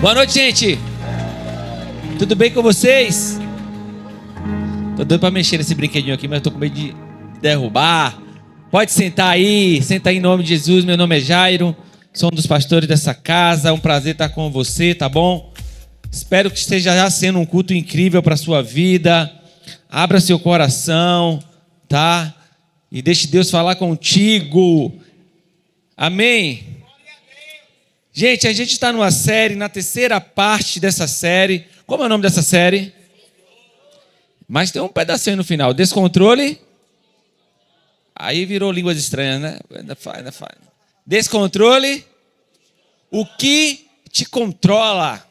Boa noite, gente. Tudo bem com vocês? Tô doido pra mexer nesse brinquedinho aqui, mas eu tô com medo de derrubar. Pode sentar aí, senta aí em nome de Jesus. Meu nome é Jairo, sou um dos pastores dessa casa. É um prazer estar com você, tá bom? Espero que esteja já sendo um culto incrível para a sua vida. Abra seu coração, tá? E deixe Deus falar contigo. Amém? Gente, a gente está numa série, na terceira parte dessa série. Como é o nome dessa série? Mas tem um pedacinho no final. Descontrole. Aí virou línguas estranhas, né? Ainda faz. Descontrole. O que te controla?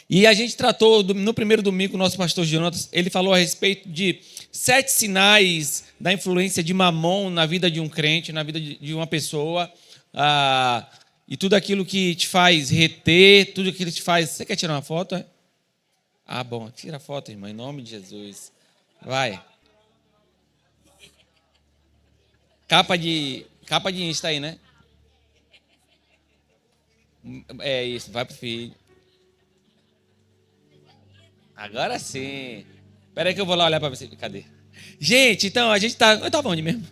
E a gente tratou, no primeiro domingo, o nosso pastor Jonatas, ele falou a respeito de 7 sinais da influência de Mamon na vida de um crente, na vida de uma pessoa. E tudo aquilo que te faz reter, tudo aquilo que te faz... Você quer tirar uma foto? É? Ah, bom. Tira a foto, irmão, em nome de Jesus. Vai. Capa de Insta aí, né? É isso, vai pro filho. Agora sim. Espera aí que eu vou lá olhar para você. Cadê? Gente, então a gente tá... Eu tava onde mesmo?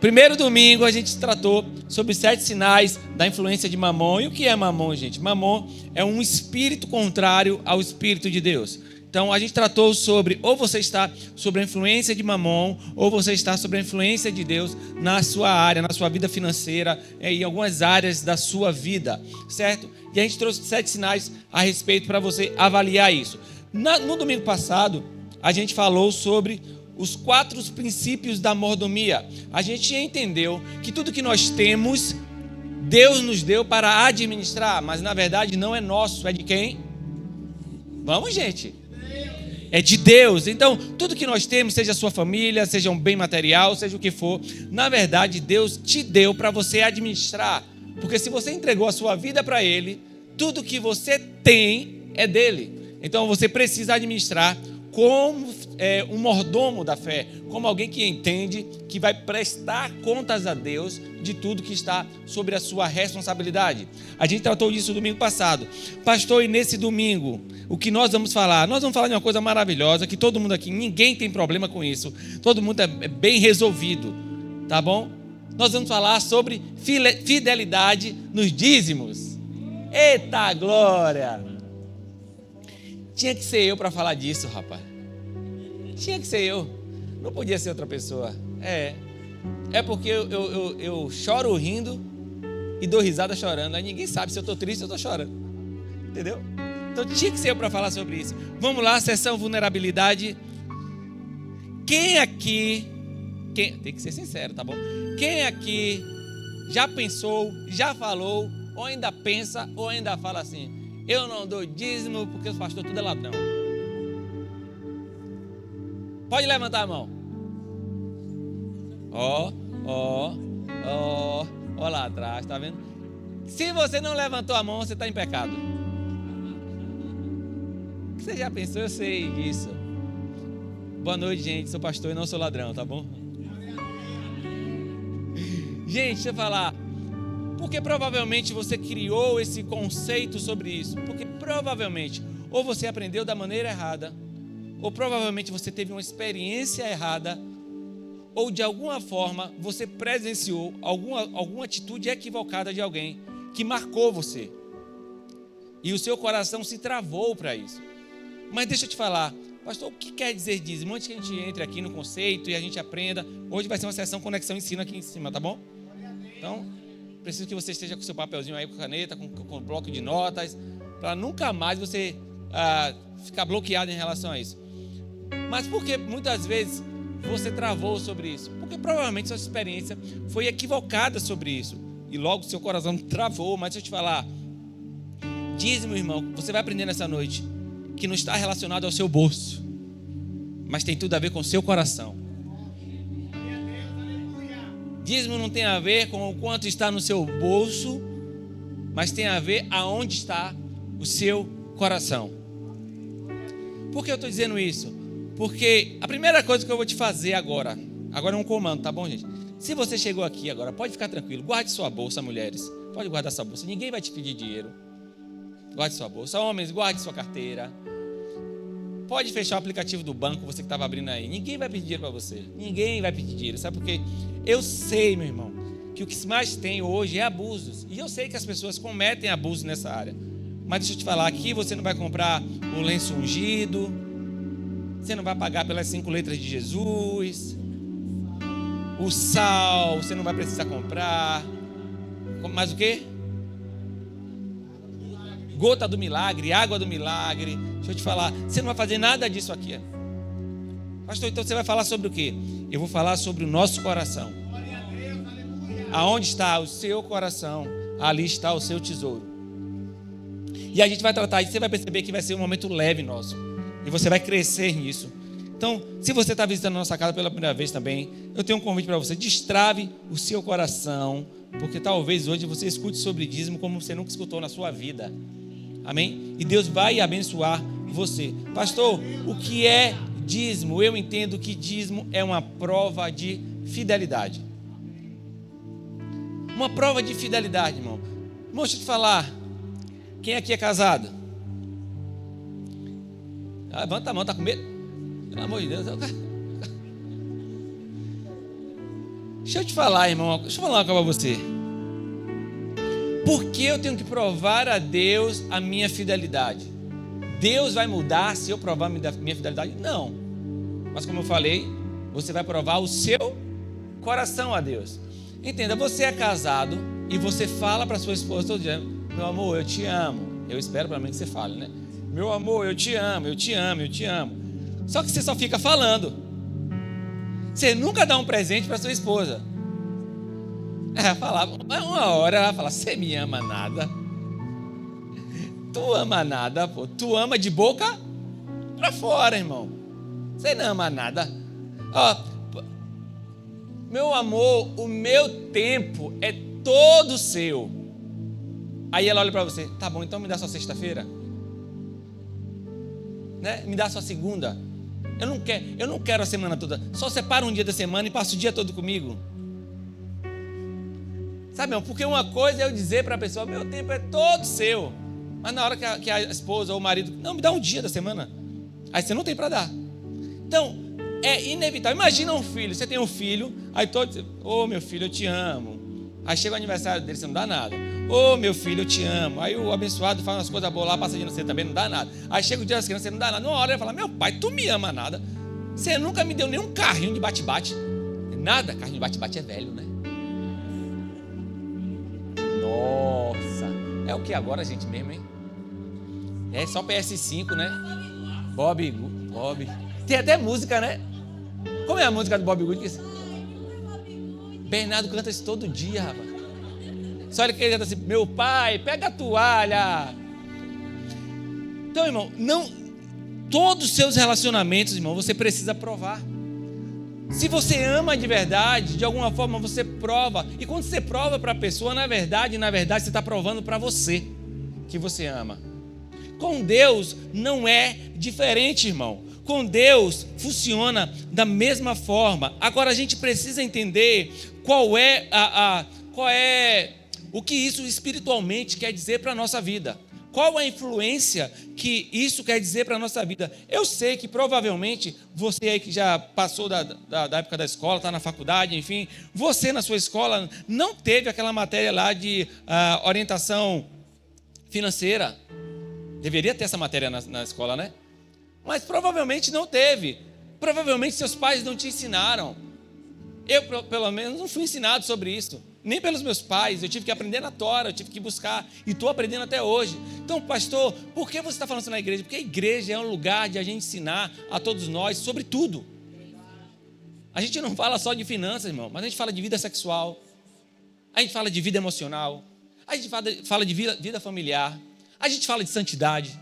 Primeiro domingo a gente tratou sobre 7 sinais da influência de Mamon. E o que é Mamon, gente? Mamon é um espírito contrário ao Espírito de Deus. Então a gente tratou sobre, ou você está sobre a influência de Mamon, ou você está sobre a influência de Deus na sua área, na sua vida financeira, em algumas áreas da sua vida, certo? E a gente trouxe 7 sinais a respeito para você avaliar isso. No domingo passado, a gente falou sobre os 4 princípios da mordomia. A gente entendeu que tudo que nós temos, Deus nos deu para administrar, mas na verdade não é nosso, é de quem? Vamos, gente. É de Deus. Então, tudo que nós temos, seja a sua família, seja um bem material, seja o que for, na verdade Deus te deu para você administrar. Porque se você entregou a sua vida para Ele, tudo que você tem é dele. Então você precisa administrar como um mordomo da fé, como alguém que entende que vai prestar contas a Deus de tudo que está sobre a sua responsabilidade. A gente tratou disso no domingo passado. Pastor, e nesse domingo, o que nós vamos falar? Nós vamos falar de uma coisa maravilhosa, que todo mundo aqui, ninguém tem problema com isso. Todo mundo é bem resolvido, tá bom? Nós vamos falar sobre fidelidade nos dízimos. Eita glória! Tinha que ser eu para falar disso, rapaz. Tinha que ser eu. Não podia ser outra pessoa. É porque eu choro rindo e dou risada chorando. Aí ninguém sabe se eu estou triste ou estou chorando. Entendeu? Então tinha que ser eu para falar sobre isso. Vamos lá, sessão vulnerabilidade. Quem aqui... tem que ser sincero, tá bom? Quem aqui já pensou, já falou, ou ainda pensa, ou ainda fala assim: eu não dou dízimo porque os pastores tudo é ladrão. Pode levantar a mão. Ó lá atrás, tá vendo? Se você não levantou a mão, você está em pecado. Você já pensou? Eu sei disso. Boa noite, gente. Sou pastor e não sou ladrão, tá bom? Gente, deixa eu falar. Porque provavelmente você criou esse conceito sobre isso. Porque provavelmente ou você aprendeu da maneira errada, ou provavelmente você teve uma experiência errada, ou de alguma forma você presenciou alguma atitude equivocada de alguém que marcou você. E o seu coração se travou para isso. Mas deixa eu te falar, pastor, o que quer dizer dízimo? Antes que a gente entre aqui no conceito e a gente aprenda, hoje vai ser uma sessão Conexão Ensino aqui em cima, tá bom? Então, preciso que você esteja com seu papelzinho aí, com caneta, com bloco de notas, para nunca mais você ficar bloqueado em relação a isso. Mas por que muitas vezes você travou sobre isso? Porque provavelmente sua experiência foi equivocada sobre isso. E logo seu coração travou. Mas deixa eu te falar, dízimo, irmão, você vai aprender nessa noite que não está relacionado ao seu bolso, mas tem tudo a ver com o seu coração. Dízimo não tem a ver com o quanto está no seu bolso, mas tem a ver aonde está o seu coração. Por que eu estou dizendo isso? Porque a primeira coisa que eu vou te fazer agora é um comando, tá bom, gente? Se você chegou aqui agora, pode ficar tranquilo, guarde sua bolsa, mulheres. Pode guardar sua bolsa, ninguém vai te pedir dinheiro. Guarde sua bolsa. Homens, guarde sua carteira. Pode fechar o aplicativo do banco, você que estava abrindo aí. Ninguém vai pedir dinheiro para você. Ninguém vai pedir dinheiro. Sabe por quê? Eu sei, meu irmão, que o que mais tem hoje é abusos. E eu sei que as pessoas cometem abusos nessa área. Mas deixa eu te falar, aqui você não vai comprar o lenço ungido. Você não vai pagar pelas 5 letras de Jesus. O sal, você não vai precisar comprar. Mais o quê? Gota do milagre, água do milagre. Deixa eu te falar, você não vai fazer nada disso aqui. Pastor, então você vai falar sobre o quê? Eu vou falar sobre o nosso coração. Aonde está o seu coração, ali está o seu tesouro. E a gente vai tratar isso, você vai perceber que vai ser um momento leve nosso. E você vai crescer nisso. Então, se você está visitando a nossa casa pela primeira vez também, eu tenho um convite para você. Destrave o seu coração, porque talvez hoje você escute sobre dízimo como você nunca escutou na sua vida. Amém? E Deus vai abençoar você. Pastor, o que é dízimo? Eu entendo que dízimo é uma prova de fidelidade. Uma prova de fidelidade, irmão. Irmão, deixa eu te falar. Quem aqui é casado? Levanta a mão, tá com medo? Pelo amor de Deus. Deixa eu te falar, irmão. Deixa eu falar uma coisa para você. Por que eu tenho que provar a Deus a minha fidelidade? Deus vai mudar se eu provar a minha fidelidade? Não. Mas como eu falei, você vai provar o seu coração a Deus. Entenda, você é casado e você fala para sua esposa todo dia: meu amor, eu te amo. Eu espero pelo menos que você fale, né? Meu amor, eu te amo, eu te amo, eu te amo. Só que você só fica falando. Você nunca dá um presente para sua esposa. Uma hora ela fala: você me ama nada. Tu ama nada, pô. Tu ama de boca para fora, irmão. Você não ama nada. Ó, meu amor, o meu tempo é todo seu. Aí ela olha para você: tá bom, então me dá sua sexta-feira, né? Me dá sua segunda. Eu não quero a semana toda. Só separa um dia da semana e passa o dia todo comigo. Sabe, irmão? Porque uma coisa é eu dizer para a pessoa: meu tempo é todo seu. Mas na hora que a esposa ou o marido: não, me dá um dia da semana. Aí você não tem para dar. Então, é inevitável. Imagina um filho. Você tem um filho, aí todo: ô meu filho, eu te amo. Aí chega o aniversário dele, você não dá nada. Ô meu filho, eu te amo. Aí o abençoado faz umas coisas boas lá, passa de você também, não dá nada. Aí chega o dia das crianças, você não dá nada. Numa hora ele fala: meu pai, tu me ama nada. Você nunca me deu nenhum carrinho de bate-bate. Nada, carrinho de bate-bate é velho, né? Nossa, é o que agora, gente, mesmo, hein? É só PS5, né? Bob. Tem até música, né? Como é a música do Bob Good? Bernardo canta isso todo dia, rapaz. Só ele canta assim: meu pai, pega a toalha. Então, irmão, todos os seus relacionamentos, irmão, você precisa provar. Se você ama de verdade, de alguma forma você prova. E quando você prova para a pessoa, na verdade, você está provando para você que você ama. Com Deus não é diferente, irmão. Com Deus funciona da mesma forma. Agora a gente precisa entender qual é o que isso espiritualmente quer dizer para a nossa vida. Qual a influência que isso quer dizer para a nossa vida? Eu sei que provavelmente você aí que já passou da época da escola, está na faculdade, enfim, você na sua escola não teve aquela matéria lá de orientação financeira. Deveria ter essa matéria na escola, né? Mas provavelmente não teve. Provavelmente seus pais não te ensinaram. Eu, pelo menos, não fui ensinado sobre isso. Nem pelos meus pais. Eu tive que aprender na Tora, eu tive que buscar. E estou aprendendo até hoje. Então, pastor, por que você está falando isso na igreja? Porque a igreja é um lugar de a gente ensinar a todos nós sobre tudo. A gente não fala só de finanças, irmão, mas a gente fala de vida sexual. A gente fala de vida emocional. A gente fala de vida familiar. A gente fala de santidade.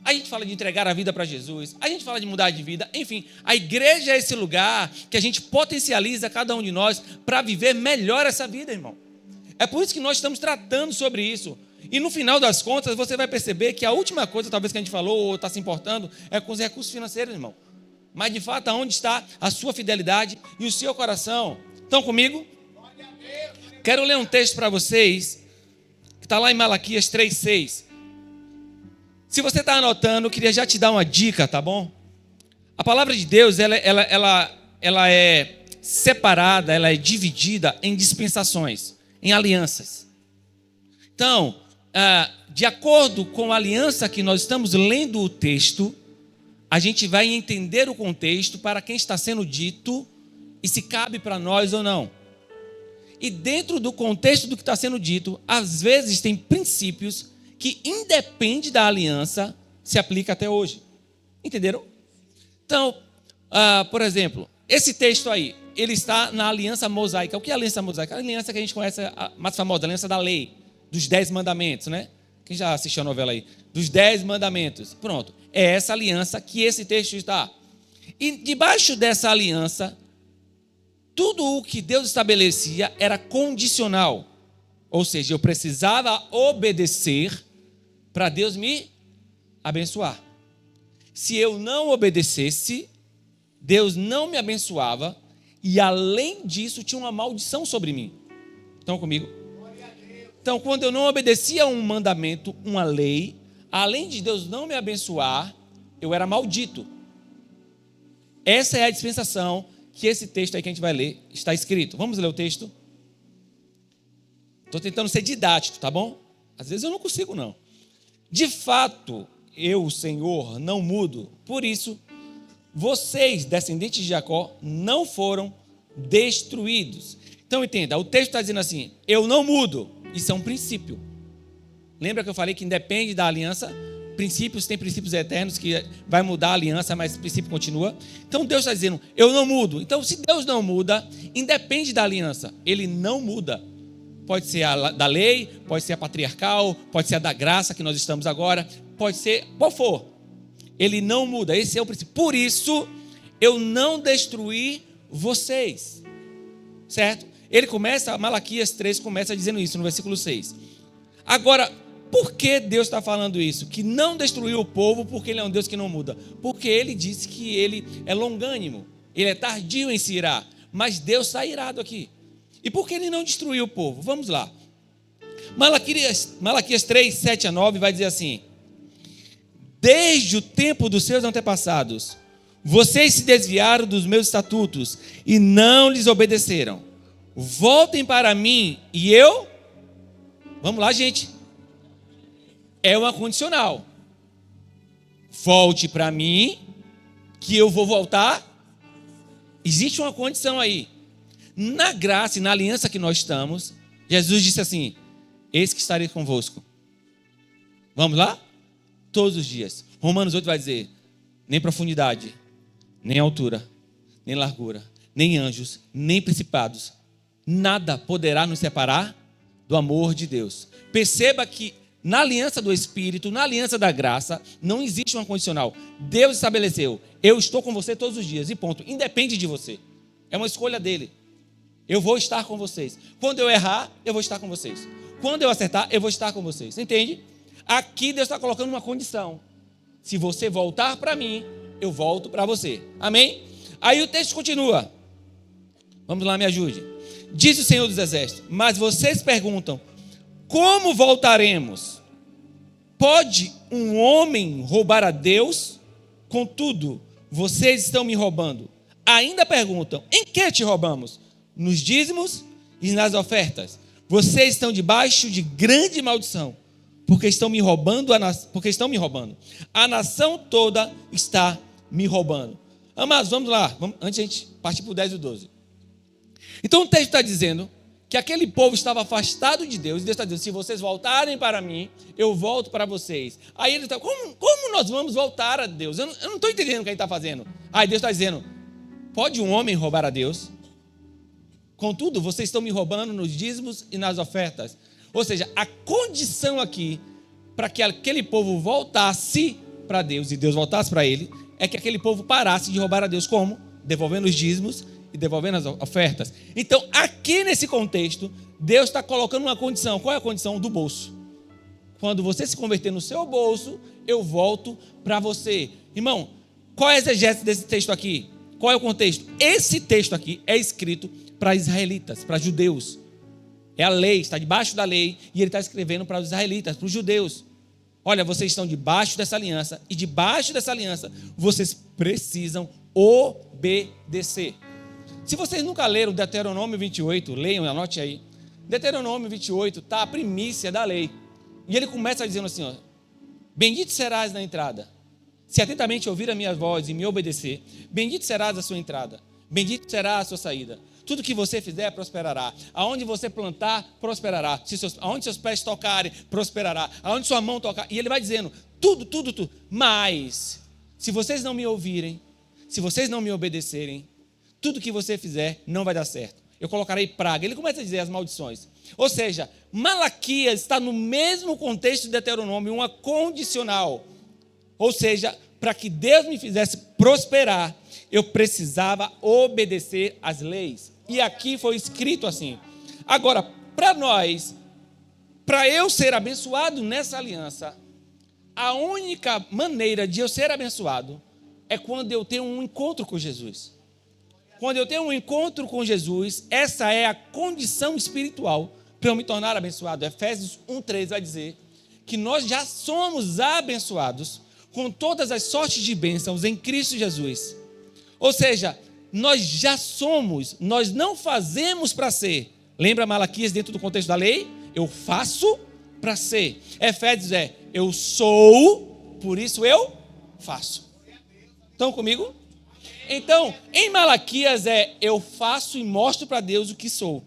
A gente fala de entregar a vida para Jesus. A gente fala de mudar de vida. Enfim, a igreja é esse lugar que a gente potencializa cada um de nós para viver melhor essa vida, irmão. É por isso que nós estamos tratando sobre isso. E no final das contas, você vai perceber que a última coisa, talvez, que a gente falou ou está se importando, é com os recursos financeiros, irmão. Mas, de fato, aonde está a sua fidelidade e o seu coração? Estão comigo? Quero ler um texto para vocês, que está lá em Malaquias 3,6. Se você está anotando, eu queria já te dar uma dica, tá bom? A palavra de Deus, ela é separada, ela é dividida em dispensações, em alianças. Então, de acordo com a aliança que nós estamos lendo o texto, a gente vai entender o contexto para quem está sendo dito e se cabe para nós ou não. E dentro do contexto do que está sendo dito, às vezes tem princípios que, independe da aliança, se aplica até hoje. Entenderam? Então, por exemplo, esse texto aí, ele está na aliança mosaica. O que é a aliança mosaica? A aliança que a gente conhece, a mais famosa, a aliança da lei, dos 10 mandamentos, né? Quem já assistiu a novela aí? Dos 10 mandamentos. Pronto. É essa aliança que esse texto está. E debaixo dessa aliança, tudo o que Deus estabelecia era condicional. Ou seja, eu precisava obedecer para Deus me abençoar. Se eu não obedecesse, Deus não me abençoava e, além disso, tinha uma maldição sobre mim. Estão comigo? Então, quando eu não obedecia a um mandamento, uma lei, além de Deus não me abençoar, eu era maldito. Essa é a dispensação que esse texto aí que a gente vai ler está escrito. Vamos ler o texto? Estou tentando ser didático, tá bom? Às vezes eu não consigo, não. De fato, eu, o Senhor, não mudo. Por isso, vocês, descendentes de Jacó, não foram destruídos. Então, entenda, o texto está dizendo assim, eu não mudo. Isso é um princípio. Lembra que eu falei que independe da aliança? Tem princípios eternos que vai mudar a aliança, mas o princípio continua. Então Deus está dizendo, eu não mudo. Então se Deus não muda, independe da aliança. Ele não muda. Pode ser a da lei, pode ser a patriarcal, pode ser a da graça que nós estamos agora, pode ser qual for. Ele não muda, esse é o princípio. Por isso, eu não destruí vocês. Certo? Ele começa, Malaquias 3 começa dizendo isso no versículo 6. Agora, por que Deus está falando isso? Que não destruiu o povo porque Ele é um Deus que não muda. Porque Ele disse que Ele é longânimo, Ele é tardio em se irar. Mas Deus está irado aqui. E por que Ele não destruiu o povo? Vamos lá. Malaquias 3, 7 a 9 vai dizer assim: desde o tempo dos seus antepassados, vocês se desviaram dos meus estatutos e não lhes obedeceram. Voltem para mim e eu... Vamos lá, gente. É uma condicional. Volte para mim, que eu vou voltar. Existe uma condição aí. Na graça e na aliança que nós estamos, Jesus disse assim: eis que estarei convosco. Vamos lá? Todos os dias. Romanos 8 vai dizer: nem profundidade, nem altura, nem largura, nem anjos, nem principados, nada poderá nos separar do amor de Deus. Perceba que na aliança do Espírito, na aliança da graça, não existe uma condicional. Deus estabeleceu: eu estou com você todos os dias, e ponto. Independe de você. É uma escolha dele. Eu vou estar com vocês. Quando eu errar, eu vou estar com vocês. Quando eu acertar, eu vou estar com vocês. Entende? Aqui Deus está colocando uma condição. Se você voltar para mim, eu volto para você. Amém? Aí o texto continua. Vamos lá, me ajude. Diz o Senhor dos Exércitos: mas vocês perguntam, como voltaremos? Pode um homem roubar a Deus? Contudo, vocês estão me roubando. Ainda perguntam, em que te roubamos? Nos dízimos e nas ofertas. Vocês estão debaixo de grande maldição, porque estão me roubando, a nação toda está me roubando. Amados, vamos lá, antes de a gente partir para o 10 e o 12. Então o texto está dizendo que aquele povo estava afastado de Deus, e Deus está dizendo: se vocês voltarem para mim, eu volto para vocês. Aí ele está: como nós vamos voltar a Deus? Eu não estou entendendo o que ele está fazendo. Aí Deus está dizendo: pode um homem roubar a Deus? Contudo, vocês estão me roubando nos dízimos e nas ofertas. Ou seja, a condição aqui para que aquele povo voltasse para Deus e Deus voltasse para ele, é que aquele povo parasse de roubar a Deus. Como? Devolvendo os dízimos e devolvendo as ofertas. Então, aqui nesse contexto, Deus está colocando uma condição. Qual é a condição? Do bolso. Quando você se converter no seu bolso, eu volto para você. Irmão, qual é a exegese desse texto aqui? Qual é o contexto? Esse texto aqui é escrito para israelitas, para judeus. É a lei, está debaixo da lei, e ele está escrevendo para os israelitas, para os judeus. Olha, vocês estão debaixo dessa aliança, e debaixo dessa aliança vocês precisam obedecer. Se vocês nunca leram Deuteronômio 28, leiam, anote aí. Deuteronômio 28 está a primícia da lei. E ele começa dizendo assim, ó, bendito serás na entrada, se atentamente ouvir a minha voz e me obedecer, bendito serás a sua entrada, bendito será a sua saída. Tudo que você fizer prosperará. Aonde você plantar, prosperará. Aonde seus pés tocarem, prosperará. Aonde sua mão tocar. E ele vai dizendo, tudo. Mas, se vocês não me ouvirem, se vocês não me obedecerem, tudo que você fizer não vai dar certo. Eu colocarei praga. Ele começa a dizer as maldições. Ou seja, Malaquias está no mesmo contexto de Deuteronômio, uma condicional. Ou seja, para que Deus me fizesse prosperar, eu precisava obedecer às leis. E aqui foi escrito assim. Agora, para nós, para eu ser abençoado nessa aliança, a única maneira de eu ser abençoado é quando eu tenho um encontro com Jesus. Quando eu tenho um encontro com Jesus, essa é a condição espiritual para eu me tornar abençoado. Efésios 1:3 vai dizer que nós já somos abençoados com todas as sortes de bênçãos em Cristo Jesus. Ou seja, nós já somos, nós não fazemos para ser. Lembra Malaquias dentro do contexto da lei? Eu faço para ser. Efésios é, eu sou, por isso eu faço. Estão comigo? Então, em Malaquias é, eu faço e mostro para Deus o que sou.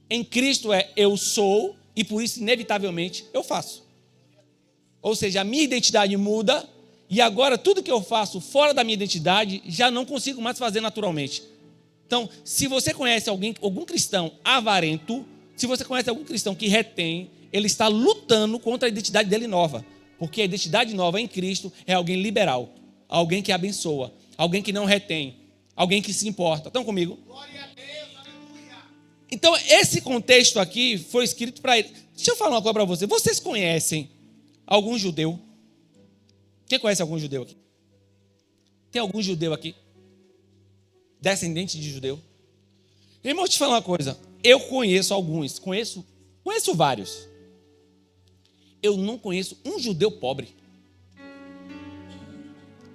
Em Cristo é, eu sou e por isso, inevitavelmente, eu faço. Ou seja, a minha identidade muda e agora tudo que eu faço fora da minha identidade já não consigo mais fazer naturalmente. Então, se você conhece algum cristão avarento, se você conhece algum cristão que retém, ele está lutando contra a identidade dele nova. Porque a identidade nova em Cristo é alguém liberal, alguém que abençoa, alguém que não retém, alguém que se importa. Estão comigo? Glória a Deus, aleluia. Então, esse contexto aqui foi escrito para ele. Deixa eu falar uma coisa para você. Vocês conhecem algum judeu? Quem conhece algum judeu aqui? Tem algum judeu aqui? Descendente de judeu? Irmão, te falar uma coisa. Eu conheço alguns, conheço vários. Eu não conheço um judeu pobre.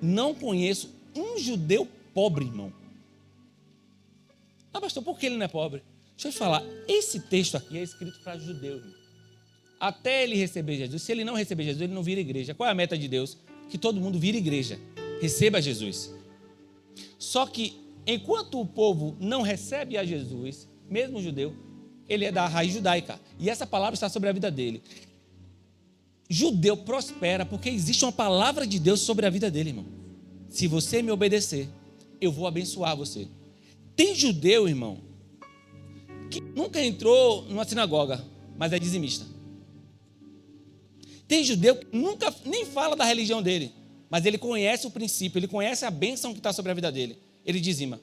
Não conheço um judeu pobre, irmão. Ah, pastor, por que ele não é pobre? Deixa eu te falar, esse texto aqui é escrito para judeu, irmão. Até ele receber Jesus. Se ele não receber Jesus, ele não vira igreja. Qual é a meta de Deus? Que todo mundo vire igreja. Receba Jesus. Só que, enquanto o povo não recebe a Jesus, mesmo o judeu, ele é da raiz judaica. E essa palavra está sobre a vida dele. Judeu prospera porque existe uma palavra de Deus sobre a vida dele, irmão. Se você me obedecer, eu vou abençoar você. Tem judeu, irmão, que nunca entrou numa sinagoga, mas é dizimista. Tem judeu que nunca nem fala da religião dele, mas ele conhece o princípio, ele conhece a bênção que está sobre a vida dele. Ele dizima.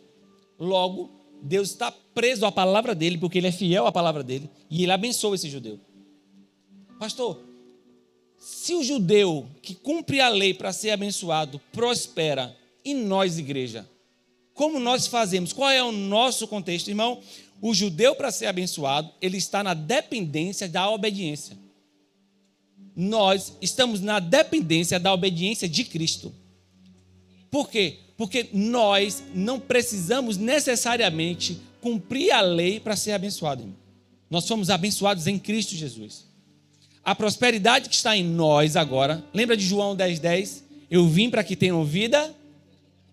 Logo, Deus está preso à palavra dele, porque ele é fiel à palavra dele, e ele abençoa esse judeu. Pastor, se o judeu que cumpre a lei para ser abençoado prospera, e nós, igreja, como nós fazemos? Qual é o nosso contexto, irmão? O judeu, para ser abençoado, ele está na dependência da obediência. Nós estamos na dependência da obediência de Cristo. Por quê? Porque nós não precisamos necessariamente cumprir a lei para ser abençoado, irmão. Nós somos abençoados em Cristo Jesus. A prosperidade que está em nós agora, lembra de João 10:10? Eu vim para que tenham vida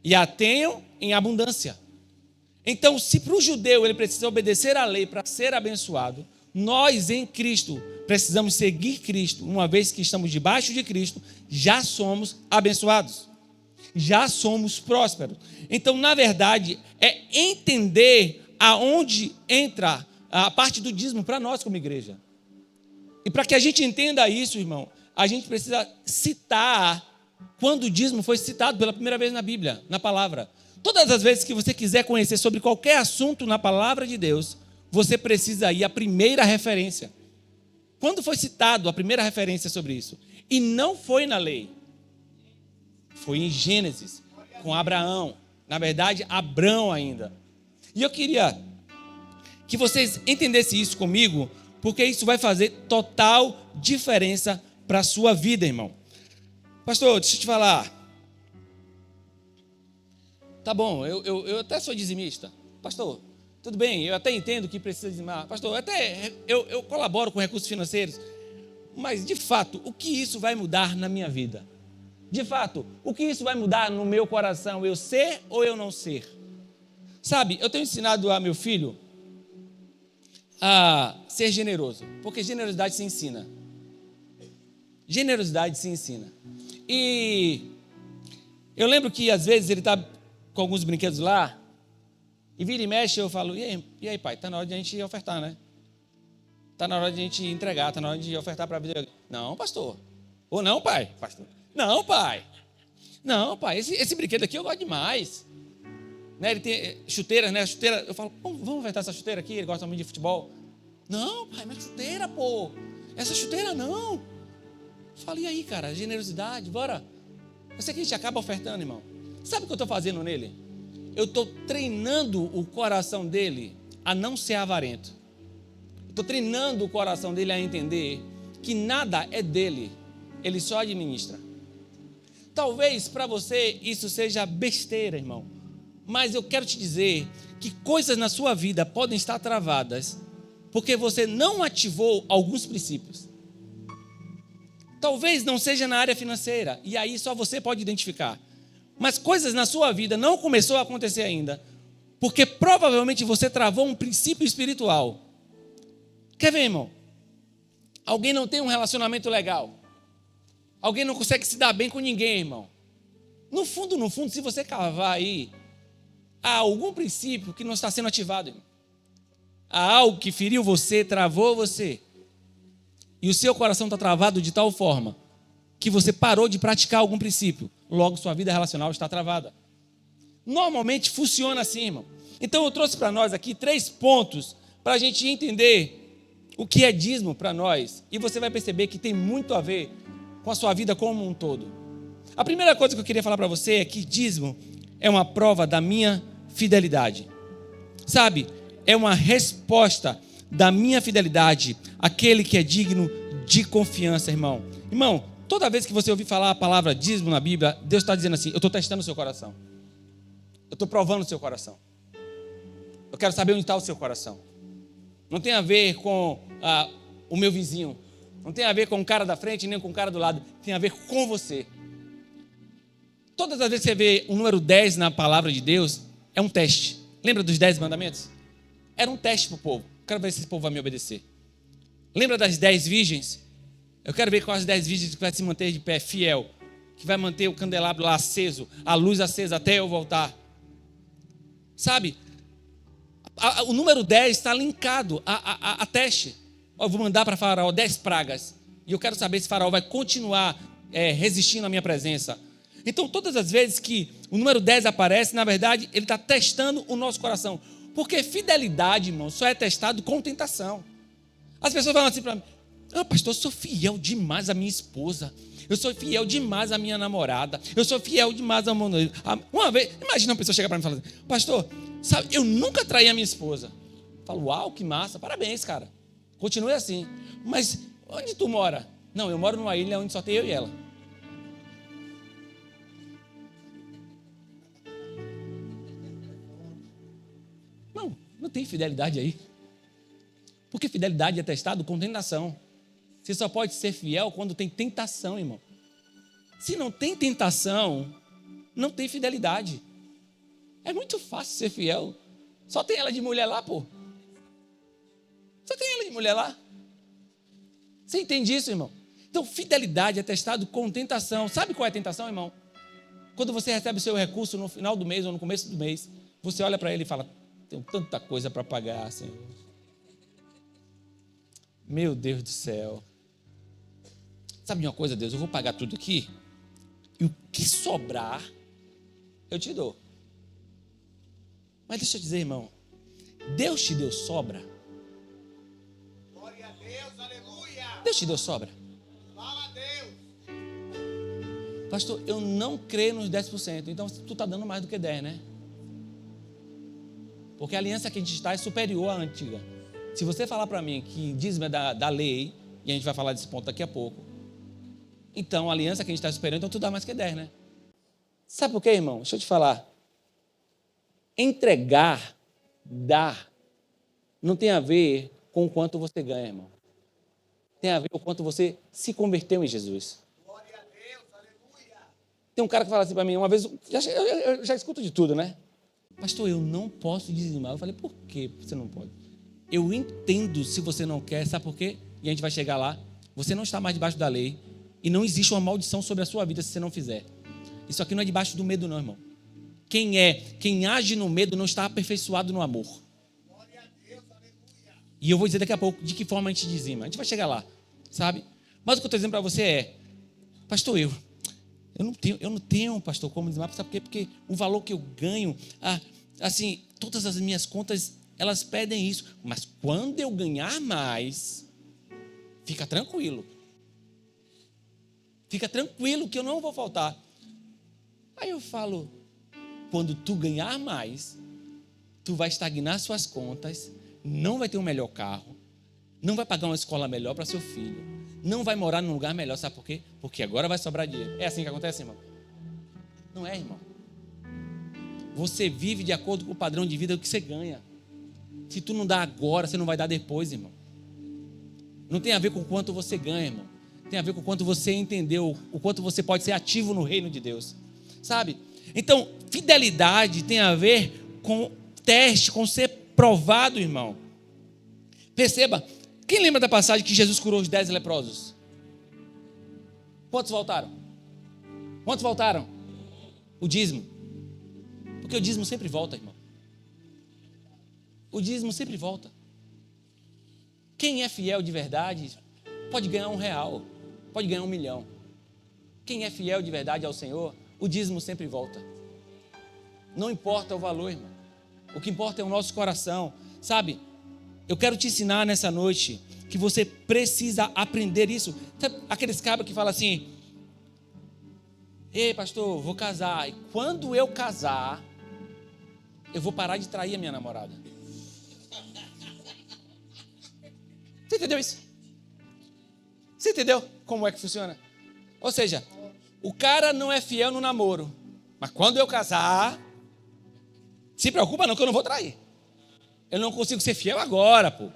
e a tenham em abundância. Então, se para o judeu ele precisa obedecer à lei para ser abençoado, nós em Cristo precisamos seguir Cristo. Uma vez que estamos debaixo de Cristo, já somos abençoados. Já somos prósperos. Então, na verdade, é entender aonde entra a parte do dízimo para nós como igreja. E para que a gente entenda isso, irmão, a gente precisa citar quando o dízimo foi citado pela primeira vez na Bíblia, na palavra. Todas as vezes que você quiser conhecer sobre qualquer assunto na palavra de Deus, você precisa ir à primeira referência. Quando foi citado a primeira referência sobre isso? E não foi na lei. Foi em Gênesis, com Abraão. Na verdade, Abrão ainda. E eu queria que vocês entendessem isso comigo, porque isso vai fazer total diferença para a sua vida, irmão. Pastor, deixa eu te falar. Tá bom, eu até sou dizimista. Pastor, tudo bem, eu até entendo que precisa dizimar. Pastor, eu colaboro com recursos financeiros. Mas, de fato, o que isso vai mudar na minha vida? De fato, o que isso vai mudar no meu coração? Eu ser ou eu não ser? Sabe, eu tenho ensinado a meu filho a ser generoso, porque generosidade se ensina. Generosidade se ensina. E eu lembro que às vezes ele está com alguns brinquedos lá, e vira e mexe, eu falo, e aí pai, está na hora de a gente ofertar, né? Está na hora de a gente entregar, está na hora de ofertar para a vida. Não, pastor. Ou não, pai? Pastor. Não, pai. Não, pai, esse brinquedo aqui eu gosto demais. Né, ele tem chuteiras, né? Chuteira, eu falo, vamos ofertar essa chuteira aqui, ele gosta muito de futebol. Não, pai, mas chuteira, pô. Essa chuteira não. Eu falo, e aí, cara, generosidade, bora. Eu sei que a gente acaba ofertando, irmão. Sabe o que eu estou fazendo nele? Eu estou treinando o coração dele a não ser avarento. Estou treinando o coração dele a entender que nada é dele, ele só administra. Talvez para você isso seja besteira, irmão. Mas eu quero te dizer que coisas na sua vida podem estar travadas porque você não ativou alguns princípios. Talvez não seja na área financeira, e aí só você pode identificar. Mas coisas na sua vida não começou a acontecer ainda, porque provavelmente você travou um princípio espiritual. Quer ver, irmão? Alguém não tem um relacionamento legal. Alguém não consegue se dar bem com ninguém, irmão. No fundo, se você cavar aí, há algum princípio que não está sendo ativado, irmão. Há algo que feriu você, travou você. E o seu coração está travado de tal forma que você parou de praticar algum princípio. Logo, sua vida relacional está travada. Normalmente funciona assim, irmão. Então eu trouxe para nós aqui 3 pontos para a gente entender o que é dízimo para nós. E você vai perceber que tem muito a ver com a sua vida como um todo. A primeira coisa que eu queria falar para você é que dízimo é uma prova da minha fidelidade. Sabe, é uma resposta da minha fidelidade àquele que é digno de confiança, irmão. Irmão, toda vez que você ouvir falar a palavra dízimo na Bíblia, Deus está dizendo assim, eu estou testando o seu coração. Eu estou provando o seu coração. Eu quero saber onde está o seu coração. Não tem a ver com o meu vizinho. Não tem a ver com o cara da frente, nem com o cara do lado. Tem a ver com você. Todas as vezes que você vê o número 10 na palavra de Deus, é um teste. Lembra dos 10 mandamentos? Era um teste para o povo. Eu quero ver se esse povo vai me obedecer. Lembra das 10 virgens? Eu quero ver quais as 10 virgens que vai se manter de pé, fiel. Que vai manter o candelabro lá aceso, a luz acesa até eu voltar. Sabe? O número 10 está linkado a teste. Eu vou mandar para Faraó 10 pragas. E eu quero saber se Faraó vai continuar resistindo à minha presença. Então, todas as vezes que o número 10 aparece, na verdade, ele está testando o nosso coração. Porque fidelidade, irmão, só é testado com tentação. As pessoas falam assim para mim, pastor, eu sou fiel demais à minha esposa. Eu sou fiel demais à minha namorada. Eu sou fiel demais a uma vez, imagina uma pessoa chegar para mim e falar assim, pastor, sabe, eu nunca traí a minha esposa. Eu falo, uau, que massa, parabéns, cara. Continue assim. Mas onde tu mora? Não, eu moro numa ilha onde só tem eu e ela. Não tem fidelidade aí. Porque fidelidade é testado com tentação. Você só pode ser fiel quando tem tentação, irmão. Se não tem tentação, não tem fidelidade. É muito fácil ser fiel. Só tem ela de mulher lá, pô. Só tem ela de mulher lá. Você entende isso, irmão? Então, fidelidade é testado com tentação. Sabe qual é a tentação, irmão? Quando você recebe o seu recurso no final do mês ou no começo do mês, você olha para ele e fala, tenho tanta coisa para pagar, Senhor. Meu Deus do céu. Sabe de uma coisa, Deus? Eu vou pagar tudo aqui e o que sobrar, eu te dou. Mas deixa eu dizer, irmão, Deus te deu sobra? Glória a Deus, aleluia. Deus te deu sobra? Fala a Deus. Pastor, eu não creio nos 10%, então tu está dando mais do que 10%, né? Porque a aliança que a gente está é superior à antiga. Se você falar para mim que dízimo é da lei, e a gente vai falar desse ponto daqui a pouco, Então, a aliança que a gente está esperando, então tu dá mais que 10, né? Sabe por quê, irmão? Deixa eu te falar. Entregar, dar, não tem a ver com o quanto você ganha, irmão. Tem a ver com o quanto você se converteu em Jesus. Glória a Deus, aleluia. Tem um cara que fala assim para mim, uma vez, eu já escuto de tudo, né? Pastor, eu não posso dizimar. Eu falei, por que você não pode? Eu entendo se você não quer, sabe por quê? E a gente vai chegar lá. Você não está mais debaixo da lei e não existe uma maldição sobre a sua vida se você não fizer. Isso aqui não é debaixo do medo não, irmão. Quem age no medo não está aperfeiçoado no amor. Glória a Deus, aleluia. E eu vou dizer daqui a pouco de que forma a gente dizima. A gente vai chegar lá, sabe? Mas o que eu estou dizendo para você é, pastor, eu não tenho, pastor, como dizimar. Sabe por quê? Porque o valor que eu ganho, assim, todas as minhas contas, elas pedem isso. Mas quando eu ganhar mais, fica tranquilo. Fica tranquilo que eu não vou faltar. Aí eu falo, quando tu ganhar mais, tu vai estagnar suas contas, não vai ter um melhor carro, não vai pagar uma escola melhor para seu filho, não vai morar num lugar melhor, sabe por quê? Porque agora vai sobrar dinheiro. É assim que acontece, irmão? Não é, irmão. Você vive de acordo com o padrão de vida que você ganha. Se tu não dá agora, você não vai dar depois, irmão. Não tem a ver com o quanto você ganha, irmão. Tem a ver com o quanto você entendeu, o quanto você pode ser ativo no reino de Deus. Sabe? Então, fidelidade tem a ver com teste, com ser provado, irmão. Perceba, quem lembra da passagem que Jesus curou os 10 leprosos? Quantos voltaram? Quantos voltaram? O dízimo. Porque o dízimo sempre volta, irmão. O dízimo sempre volta. Quem é fiel de verdade pode ganhar R$1, pode ganhar 1 milhão. Quem é fiel de verdade ao Senhor, o dízimo sempre volta. Não importa o valor, irmão. O que importa é o nosso coração. Sabe, eu quero te ensinar nessa noite que você precisa aprender isso. Sabe, aqueles cabras que falam assim, ei pastor, vou casar. E quando eu casar, eu vou parar de trair a minha namorada. Você entendeu isso? Você entendeu como é que funciona? Ou seja, o cara não é fiel no namoro, mas quando eu casar, se preocupa não que eu não vou trair. Eu não consigo ser fiel agora, pô.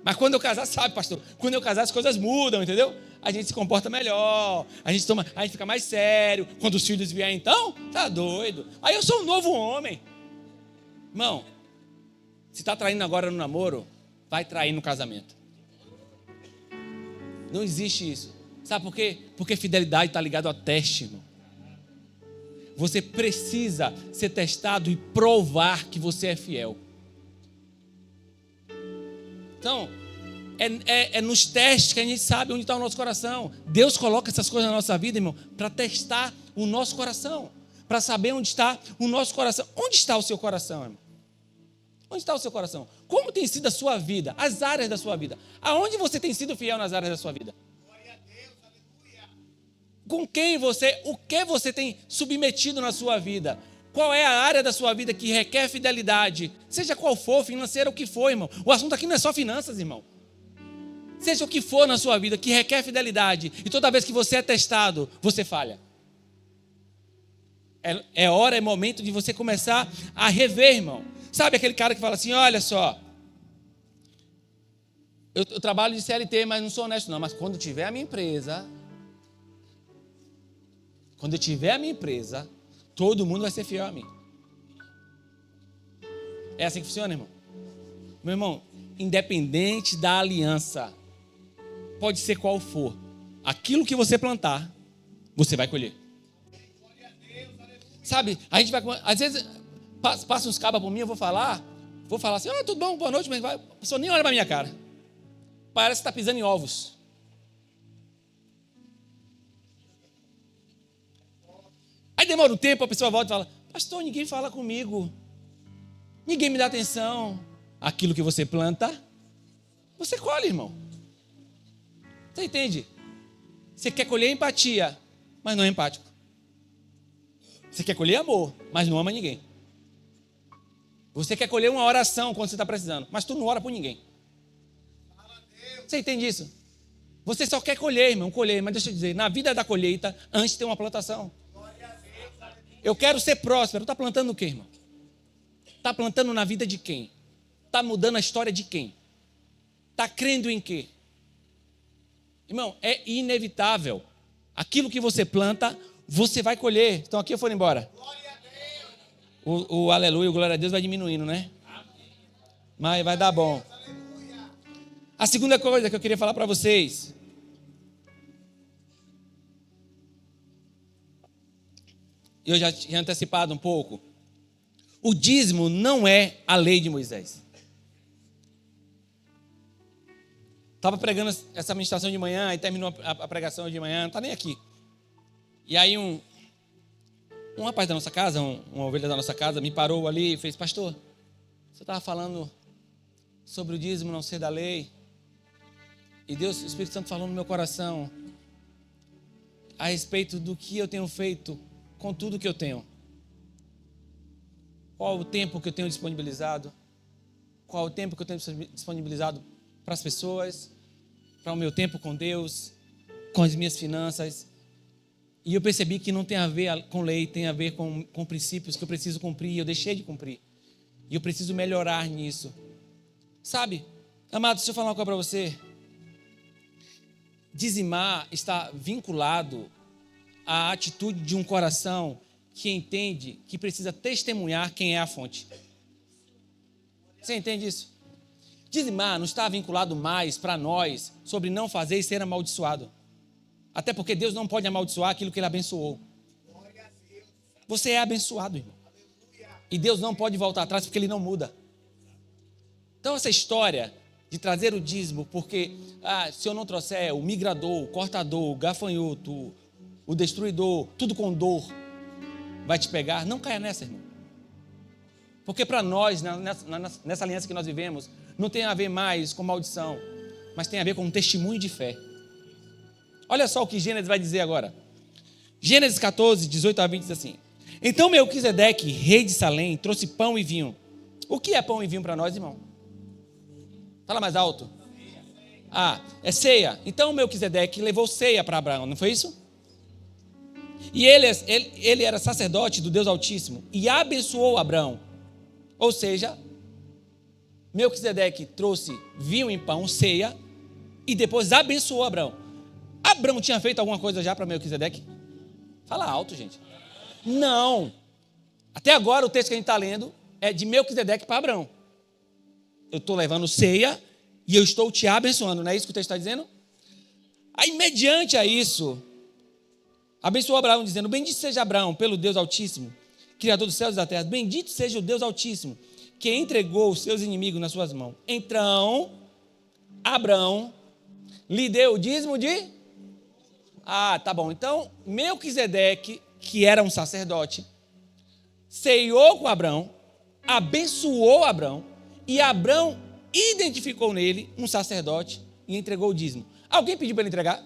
Mas quando eu casar, sabe, pastor? Quando eu casar as coisas mudam, entendeu? A gente se comporta melhor, a gente fica mais sério. Quando os filhos vierem, então, tá doido. Aí eu sou um novo homem. Irmão, se tá traindo agora no namoro, vai trair no casamento. Não existe isso. Sabe por quê? Porque fidelidade está ligado a teste, irmão. Você precisa ser testado e provar que você é fiel. Então, é nos testes que a gente sabe onde está o nosso coração. Deus coloca essas coisas na nossa vida, irmão, para testar o nosso coração. Para saber onde está o nosso coração. Onde está o seu coração, irmão? Onde está o seu coração? Como tem sido a sua vida? As áreas da sua vida. Aonde você tem sido fiel nas áreas da sua vida? Glória a Deus, aleluia. Com quem o que você tem submetido na sua vida? Qual é a área da sua vida que requer fidelidade? Seja qual for, financeira, o que for, irmão. O assunto aqui não é só finanças, irmão. Seja o que for na sua vida que requer fidelidade. E toda vez que você é testado, você falha. É momento de você começar a rever, irmão. Sabe aquele cara que fala assim, olha só, eu trabalho de CLT, mas não sou honesto não, mas quando tiver a minha empresa, todo mundo vai ser fiel a mim. É assim que funciona, irmão? Meu irmão, independente da aliança, pode ser qual for, aquilo que você plantar, você vai colher. Sabe, a gente vai, às vezes, passa uns cabas por mim, eu vou falar assim, tudo bom, boa noite, mas a pessoa nem olha pra minha cara. Parece que está pisando em ovos. Aí demora um tempo, a pessoa volta e fala, pastor, ninguém fala comigo. Ninguém me dá atenção. Aquilo que você planta, você colhe, irmão. Você entende? Você quer colher empatia, mas não é empático. Você quer colher amor, mas não ama ninguém. Você quer colher uma oração quando você está precisando, mas tu não ora por ninguém. Você entende isso? Você só quer colher, irmão, colher. Mas deixa eu dizer, na vida da colheita, antes tem uma plantação. Eu quero ser próspero. Está plantando o quê, irmão? Está plantando na vida de quem? Está mudando a história de quem? Está crendo em quê? Irmão, é inevitável. Aquilo que você planta, você vai colher. Estão aqui ou foram embora? O aleluia, o glória a Deus vai diminuindo, né? Mas vai dar bom. A segunda coisa que eu queria falar para vocês. Eu já tinha antecipado um pouco. O dízimo não é a lei de Moisés. Estava pregando essa ministração de manhã e terminou a pregação de manhã, não está nem aqui. E aí um rapaz da nossa casa, uma ovelha da nossa casa, me parou ali e fez: pastor, você estava falando sobre o dízimo não ser da lei. E Deus, o Espírito Santo falou no meu coração a respeito do que eu tenho feito com tudo que eu tenho. Qual o tempo que eu tenho disponibilizado? Qual o tempo que eu tenho disponibilizado para as pessoas, para o meu tempo com Deus, com as minhas finanças? E eu percebi que não tem a ver com lei, tem a ver com princípios que eu preciso cumprir e eu deixei de cumprir. E eu preciso melhorar nisso. Sabe, amado, deixa eu falar uma coisa para você. Dizimar está vinculado à atitude de um coração que entende que precisa testemunhar quem é a fonte. Você entende isso? Dizimar não está vinculado mais para nós sobre não fazer e ser amaldiçoado. Até porque Deus não pode amaldiçoar aquilo que Ele abençoou. Você é abençoado, irmão. E Deus não pode voltar atrás porque Ele não muda. Então essa história de trazer o dízimo, porque se eu não trouxer o migrador, o cortador, o gafanhoto, o destruidor, tudo com dor, vai te pegar. Não caia nessa, irmão. Porque para nós, nessa aliança que nós vivemos, não tem a ver mais com maldição, mas tem a ver com um testemunho de fé. Olha só o que Gênesis vai dizer agora. Gênesis 14, 18 a 20 diz assim: então Melquisedeque, rei de Salém, trouxe pão e vinho. O que é pão e vinho para nós, irmão? Fala mais alto. É ceia. Então Melquisedeque levou ceia para Abraão, não foi isso? E ele era sacerdote do Deus Altíssimo e abençoou Abraão. Ou seja, Melquisedeque trouxe vinho em pão, ceia, e depois abençoou Abraão. Abraão tinha feito alguma coisa já para Melquisedeque? Fala alto, gente. Não. Até agora o texto que a gente está lendo é de Melquisedeque para Abraão. Eu estou levando ceia e eu estou te abençoando. Não é isso que o texto está dizendo? Aí, mediante a isso, abençoou Abraão, dizendo: bendito seja Abraão pelo Deus Altíssimo, Criador dos céus e da terra. Bendito seja o Deus Altíssimo, que entregou os seus inimigos nas suas mãos. Então, Abraão lhe deu o dízimo de... tá bom. Então, Melquisedeque, que era um sacerdote, ceiou com Abraão, abençoou Abraão, e Abraão identificou nele um sacerdote e entregou o dízimo. Alguém pediu para ele entregar?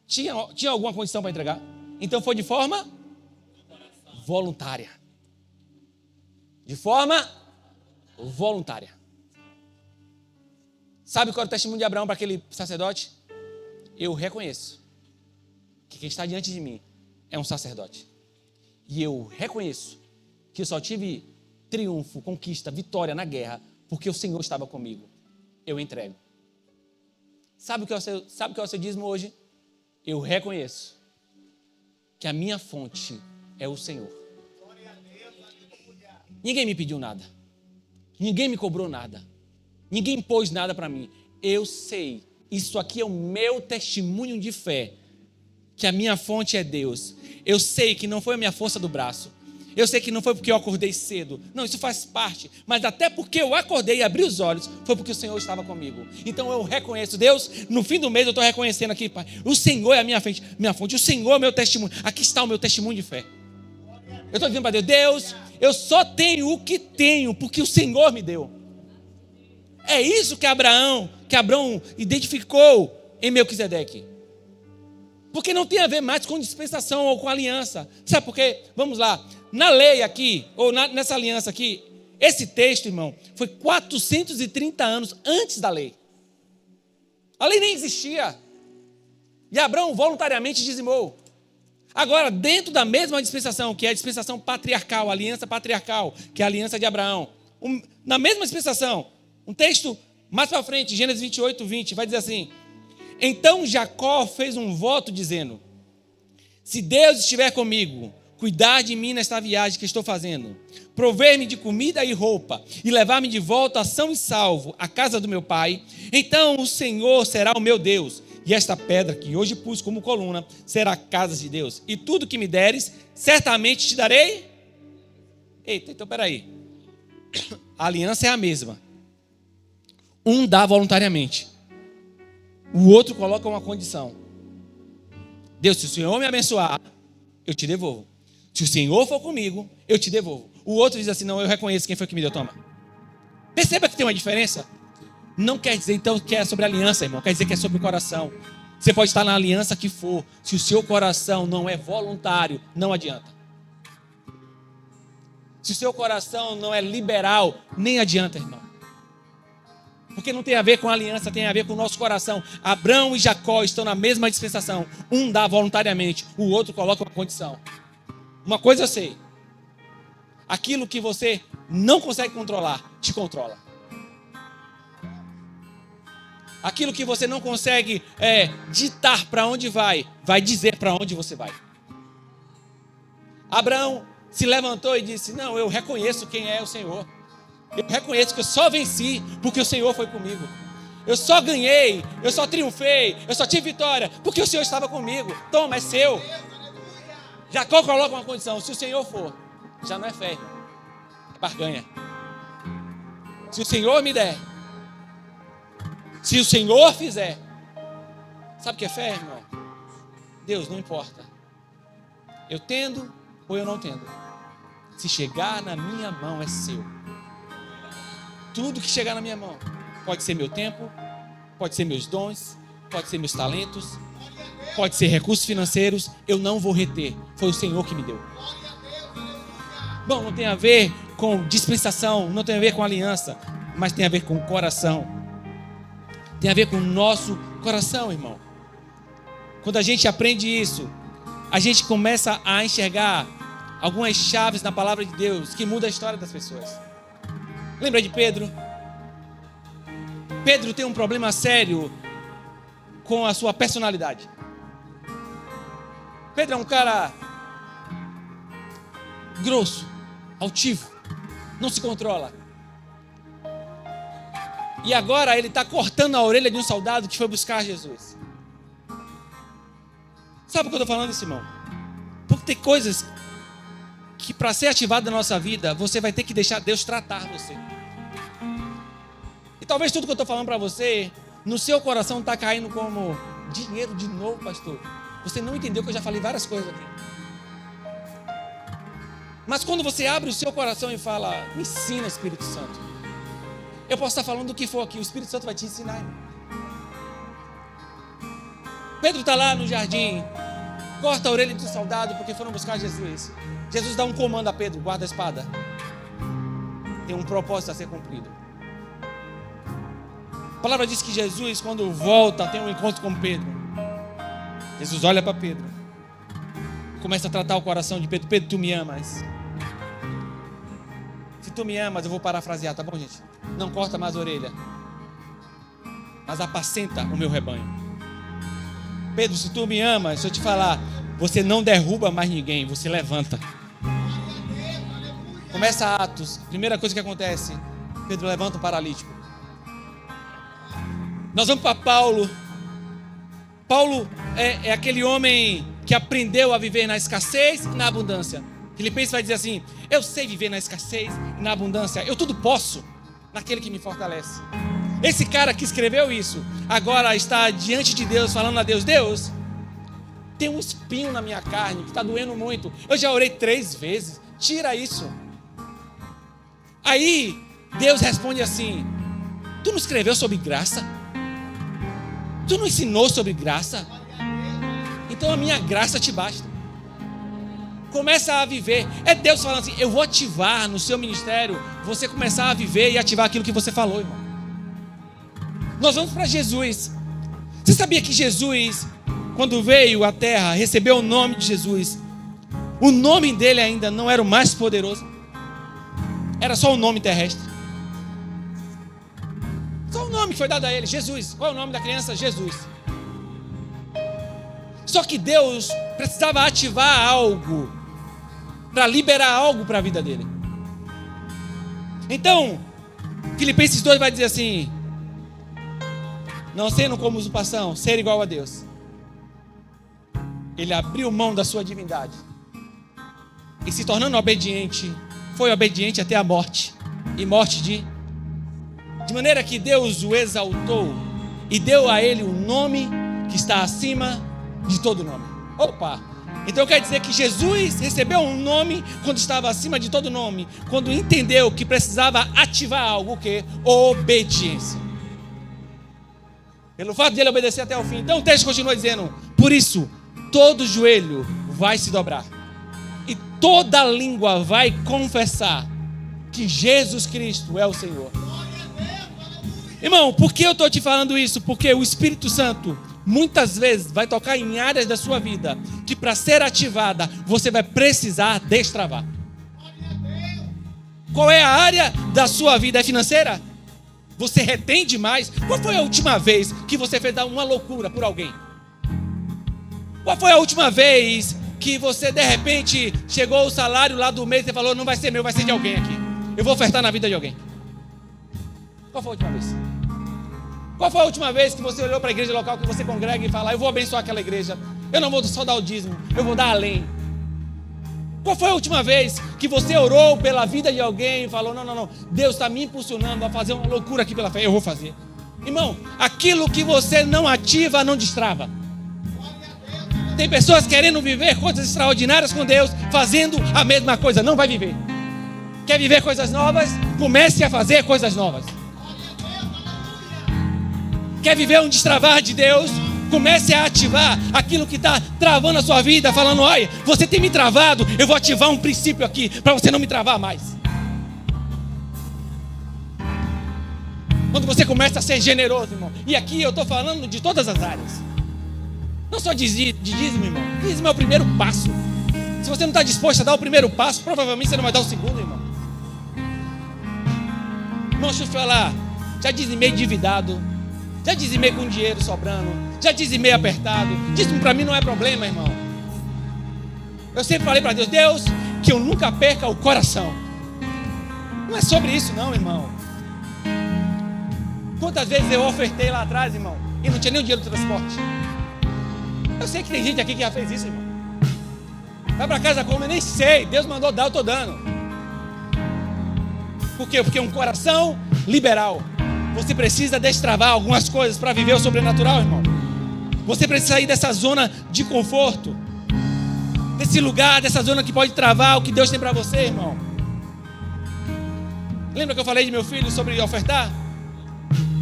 Tinha alguma condição para entregar? Então foi de forma voluntária. De forma voluntária. Sabe qual é o testemunho de Abraão para aquele sacerdote? Eu reconheço que quem está diante de mim é um sacerdote. E eu reconheço que eu só tive triunfo, conquista, vitória na guerra porque o Senhor estava comigo. Eu entrego. Sabe o que é o seu dízimo hoje? Eu reconheço que a minha fonte é o Senhor. Ninguém me pediu nada. Ninguém me cobrou nada. Ninguém impôs nada para mim. Eu sei, isso aqui é o meu testemunho de fé, que a minha fonte é Deus. Eu sei que não foi a minha força do braço. Eu sei que não foi porque eu acordei cedo. Não, isso faz parte. Mas até porque eu acordei e abri os olhos, foi porque o Senhor estava comigo. Então eu reconheço, Deus, no fim do mês eu estou reconhecendo aqui, Pai, o Senhor é a minha fonte, o Senhor é o meu testemunho. Aqui está o meu testemunho de fé. Eu estou dizendo para Deus, eu só tenho o que tenho, porque o Senhor me deu. É isso que Abraão identificou em Melquisedeque. Porque não tem a ver mais com dispensação ou com aliança. Sabe por quê? Vamos lá. Na lei aqui, ou nessa aliança aqui, esse texto, irmão, foi 430 anos antes da lei. A lei nem existia. E Abraão voluntariamente dizimou. Agora, dentro da mesma dispensação, que é a dispensação patriarcal, a aliança patriarcal, que é a aliança de Abraão, na mesma dispensação, um texto mais para frente, Gênesis 28, 20, vai dizer assim: então Jacó fez um voto dizendo: se Deus estiver comigo, cuidar de mim nesta viagem que estou fazendo, prover-me de comida e roupa, e levar-me de volta são e salvo à casa do meu pai, então o Senhor será o meu Deus, e esta pedra que hoje pus como coluna será a casa de Deus, e tudo que me deres, certamente te darei. Eita, então peraí. A aliança é a mesma. Um dá voluntariamente, o outro coloca uma condição. Deus, se o Senhor me abençoar, eu te devolvo. Se o Senhor for comigo, eu te devolvo. O outro diz assim: não, eu reconheço quem foi que me deu, toma. Perceba que tem uma diferença. Não quer dizer então que é sobre aliança, irmão. Quer dizer que é sobre o coração. Você pode estar na aliança que for. Se o seu coração não é voluntário, não adianta. Se o seu coração não é liberal, nem adianta, irmão. Porque não tem a ver com a aliança, tem a ver com o nosso coração. Abraão e Jacó estão na mesma dispensação. Um dá voluntariamente, o outro coloca uma condição. Uma coisa eu sei: aquilo que você não consegue controlar, te controla. Aquilo que você não consegue ditar para onde vai dizer para onde você vai. Abraão se levantou e disse: não, eu reconheço quem é o Senhor. Eu reconheço que eu só venci porque o Senhor foi comigo. Eu só ganhei, eu só triunfei, eu só tive vitória porque o Senhor estava comigo. Toma, é seu. Jacó coloca uma condição: se o Senhor for, já não é fé, é barganha. Se o Senhor me der, se o Senhor fizer, sabe o que é fé, irmão? Deus, não importa, eu tendo ou eu não tendo, se chegar na minha mão é seu. Tudo que chegar na minha mão, pode ser meu tempo, pode ser meus dons, pode ser meus talentos, pode ser recursos financeiros, eu não vou reter. Foi o Senhor que me deu. Bom, não tem a ver com dispensação, não tem a ver com aliança, mas tem a ver com o coração. Tem a ver com o nosso coração, irmão. Quando a gente aprende isso, a gente começa a enxergar algumas chaves na palavra de Deus que mudam a história das pessoas. Lembra de Pedro? Pedro tem um problema sério com a sua personalidade. Pedro é um cara grosso, altivo, não se controla. E agora ele está cortando a orelha de um soldado que foi buscar Jesus. Sabe por que eu estou falando isso, irmão? Porque tem coisas que para ser ativado na nossa vida, você vai ter que deixar Deus tratar você. E talvez tudo que eu estou falando para você, no seu coração está caindo como dinheiro de novo, pastor. Você não entendeu que eu já falei várias coisas aqui. Mas quando você abre o seu coração e fala: me ensina, Espírito Santo. Eu posso estar falando do que for aqui, o Espírito Santo vai te ensinar, irmão. Pedro está lá no jardim, corta a orelha de um soldado porque foram buscar Jesus. Jesus dá um comando a Pedro: guarda a espada. Tem um propósito a ser cumprido. A palavra diz que Jesus, quando volta, tem um encontro com Pedro. Jesus olha para Pedro, começa a tratar o coração de Pedro. Pedro, tu me amas? Se tu me amas, eu vou parafrasear, tá bom, gente? Não corta mais a orelha, mas apacenta o meu rebanho. Pedro, se tu me amas, se eu te falar, você não derruba mais ninguém, você levanta. Começa Atos, primeira coisa que acontece, Pedro levanta o paralítico. Nós vamos para Paulo. Paulo é aquele homem que aprendeu a viver na escassez e na abundância. Filipenses vai dizer assim: eu sei viver na escassez e na abundância, eu tudo posso naquele que me fortalece. Esse cara que escreveu isso, agora está diante de Deus, falando a Deus: Deus, tem um espinho na minha carne que está doendo muito, eu já orei 3 vezes, tira isso. Aí Deus responde assim: tu não escreveu sobre graça? Tu não ensinou sobre graça? Então a minha graça te basta. Começa a viver. É Deus falando assim: eu vou ativar no seu ministério, você começar a viver e ativar aquilo que você falou, irmão. Nós vamos para Jesus. Você sabia que Jesus, quando veio à terra, recebeu o nome de Jesus? O nome dele ainda não era o mais poderoso. Era só o nome terrestre. Só o nome que foi dado a ele, Jesus. Qual é o nome da criança? Jesus. Só que Deus precisava ativar algo para liberar algo para a vida dele. Então, Filipenses 2 vai dizer assim: não sendo como usurpação, ser igual a Deus. Ele abriu mão da sua divindade e, se tornando obediente, foi obediente até a morte, e morte de maneira que Deus o exaltou e deu a ele o nome que está acima de todo nome. Opa! Então quer dizer que Jesus recebeu um nome quando estava acima de todo nome, quando entendeu que precisava ativar algo, o quê? Obediência. Pelo fato de ele obedecer até o fim. Então o texto continua dizendo: por isso, todo joelho vai se dobrar e toda língua vai confessar que Jesus Cristo é o Senhor. Irmão, por que eu estou te falando isso? Porque o Espírito Santo muitas vezes vai tocar em áreas da sua vida que, para ser ativada, você vai precisar destravar. Qual é a área da sua vida? É financeira? Você retém demais? Qual foi a última vez que você fez uma loucura por alguém? Qual foi a última vez que você, de repente, chegou o salário lá do mês e falou: não vai ser meu, vai ser de alguém aqui, eu vou ofertar na vida de alguém? Qual foi a última vez? Qual foi a última vez que você olhou para a igreja local que você congrega e fala: eu vou abençoar aquela igreja, eu não vou só dar o dízimo, eu vou dar além? Qual foi a última vez que você orou pela vida de alguém e falou: não, Deus está me impulsionando a fazer uma loucura aqui pela fé, eu vou fazer? Irmão, aquilo que você não ativa, não destrava. Tem pessoas querendo viver coisas extraordinárias com Deus, fazendo a mesma coisa, não vai viver. Quer viver coisas novas? Comece a fazer coisas novas. Quer viver um destravar de Deus? Comece a ativar aquilo que está travando a sua vida, falando: olha, você tem me travado, eu vou ativar um princípio aqui, para você não me travar mais. Quando você começa a ser generoso, irmão, e aqui eu estou falando de todas as áreas, não só de dízimo, irmão. Dízimo é o primeiro passo. Se você não está disposto a dar o primeiro passo, provavelmente você não vai dar o segundo, irmão. Irmão, deixa eu te falar, já dizimei endividado, já dizimei com dinheiro sobrando, já dizimei apertado. Dízimo para mim não é problema, irmão. Eu sempre falei para Deus: Deus, que eu nunca perca o coração. Não é sobre isso não, irmão. Quantas vezes eu ofertei lá atrás, irmão, e não tinha nem o dinheiro do transporte? Eu sei que tem gente aqui que já fez isso, irmão. Vai para casa como? Eu nem sei, Deus mandou dar, eu estou dando. Por quê? Porque um coração liberal. Você precisa destravar algumas coisas para viver o sobrenatural, irmão. Você precisa sair dessa zona de conforto, desse lugar, dessa zona que pode travar o que Deus tem para você, irmão. Lembra que eu falei de meu filho sobre ofertar?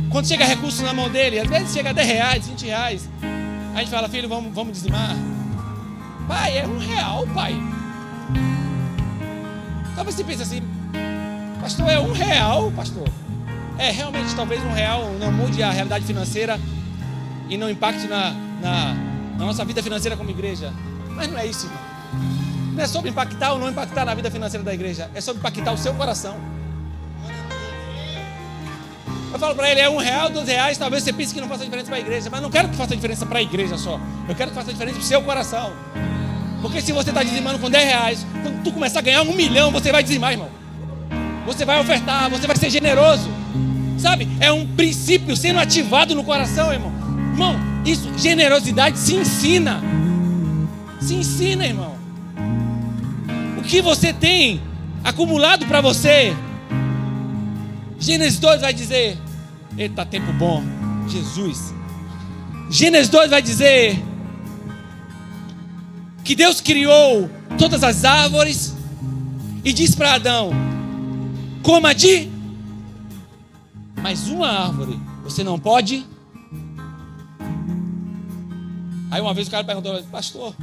Quando chega recurso na mão dele, às vezes chega a 10 reais, 20 reais. A gente fala: filho, vamos dizimar. Pai, é R$1, pai. Talvez você pense assim: pastor, é R$1, pastor. É, realmente, talvez R$1 não mude a realidade financeira e não impacte na nossa vida financeira como igreja. Mas não é isso, irmão. Não é sobre impactar ou não impactar na vida financeira da igreja. É sobre impactar o seu coração. Eu falo para ele: é R$1, R$2. Talvez você pense que não faça diferença para a igreja. Mas não quero que faça diferença para a igreja só. Eu quero que faça diferença para o seu coração. Porque se você está dizimando com R$10, quando tu começar a ganhar 1 milhão, você vai dizimar, irmão. Você vai ofertar, você vai ser generoso. Sabe? É um princípio sendo ativado no coração, irmão. Irmão, isso, generosidade se ensina. Se ensina, irmão. O que você tem acumulado para você? Gênesis 2 vai dizer: eita, tempo bom, Jesus. Gênesis 2 vai dizer que Deus criou todas as árvores e diz para Adão: coma de mais uma árvore, você não pode. Aí uma vez o cara perguntou: pastor,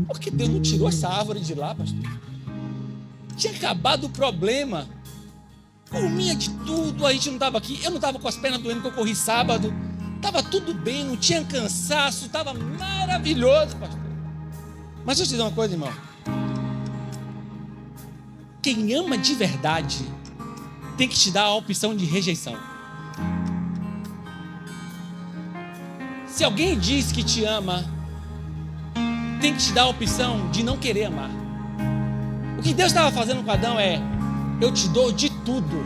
por que Deus não tirou essa árvore de lá, pastor? Tinha acabado o problema. Comia de tudo, a gente não estava aqui. Eu não estava com as pernas doendo, que eu corri sábado. Estava tudo bem, não tinha cansaço, estava maravilhoso, pastor. Mas deixa eu te dizer uma coisa, irmão. Quem ama de verdade tem que te dar a opção de rejeição. Se alguém diz que te ama, tem que te dar a opção de não querer amar. O que Deus estava fazendo com Adão é: eu te dou de tudo.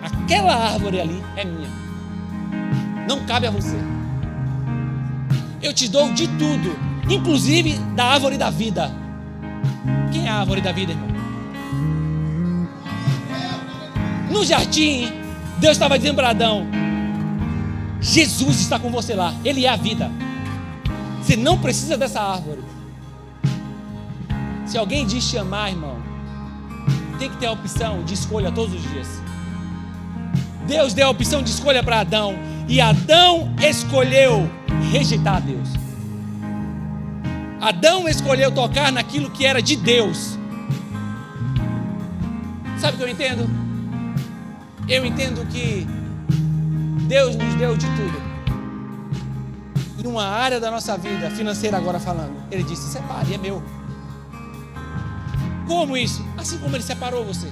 Aquela árvore ali é minha. Não cabe a você. Eu te dou de tudo, inclusive da árvore da vida. Quem é a árvore da vida, irmão? No jardim, Deus estava dizendo para Adão: Jesus está com você lá, Ele é a vida. Você não precisa dessa árvore. Se alguém diz te amar, irmão, tem que ter a opção de escolha todos os dias. Deus deu a opção de escolha para Adão, e Adão escolheu rejeitar Deus. Adão escolheu tocar naquilo que era de Deus. Sabe o que eu entendo? Eu entendo que Deus nos deu de tudo. Em uma área da nossa vida, financeira agora falando, Ele disse: separe, é meu. Como isso? Assim como Ele separou você.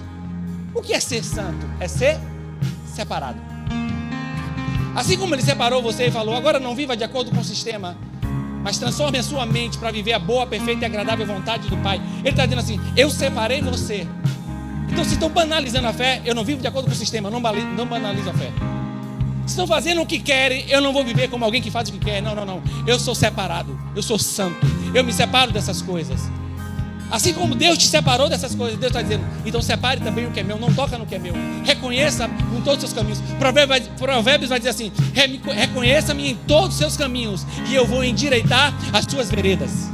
O que é ser santo? É ser separado. Assim como Ele separou você e falou: agora não viva de acordo com o sistema, mas transforme a sua mente para viver a boa, perfeita e agradável vontade do Pai. Ele está dizendo assim: eu separei você. Então, se estão banalizando a fé, eu não vivo de acordo com o sistema, não banalizo a fé. Se estão fazendo o que querem, eu não vou viver como alguém que faz o que quer. Não. Eu sou separado, eu sou santo, eu me separo dessas coisas. Assim como Deus te separou dessas coisas, Deus está dizendo: então separe também o que é meu, não toca no que é meu. Reconheça em todos os seus caminhos. Provérbios vai dizer assim: reconheça-me em todos os seus caminhos, e eu vou endireitar as suas veredas.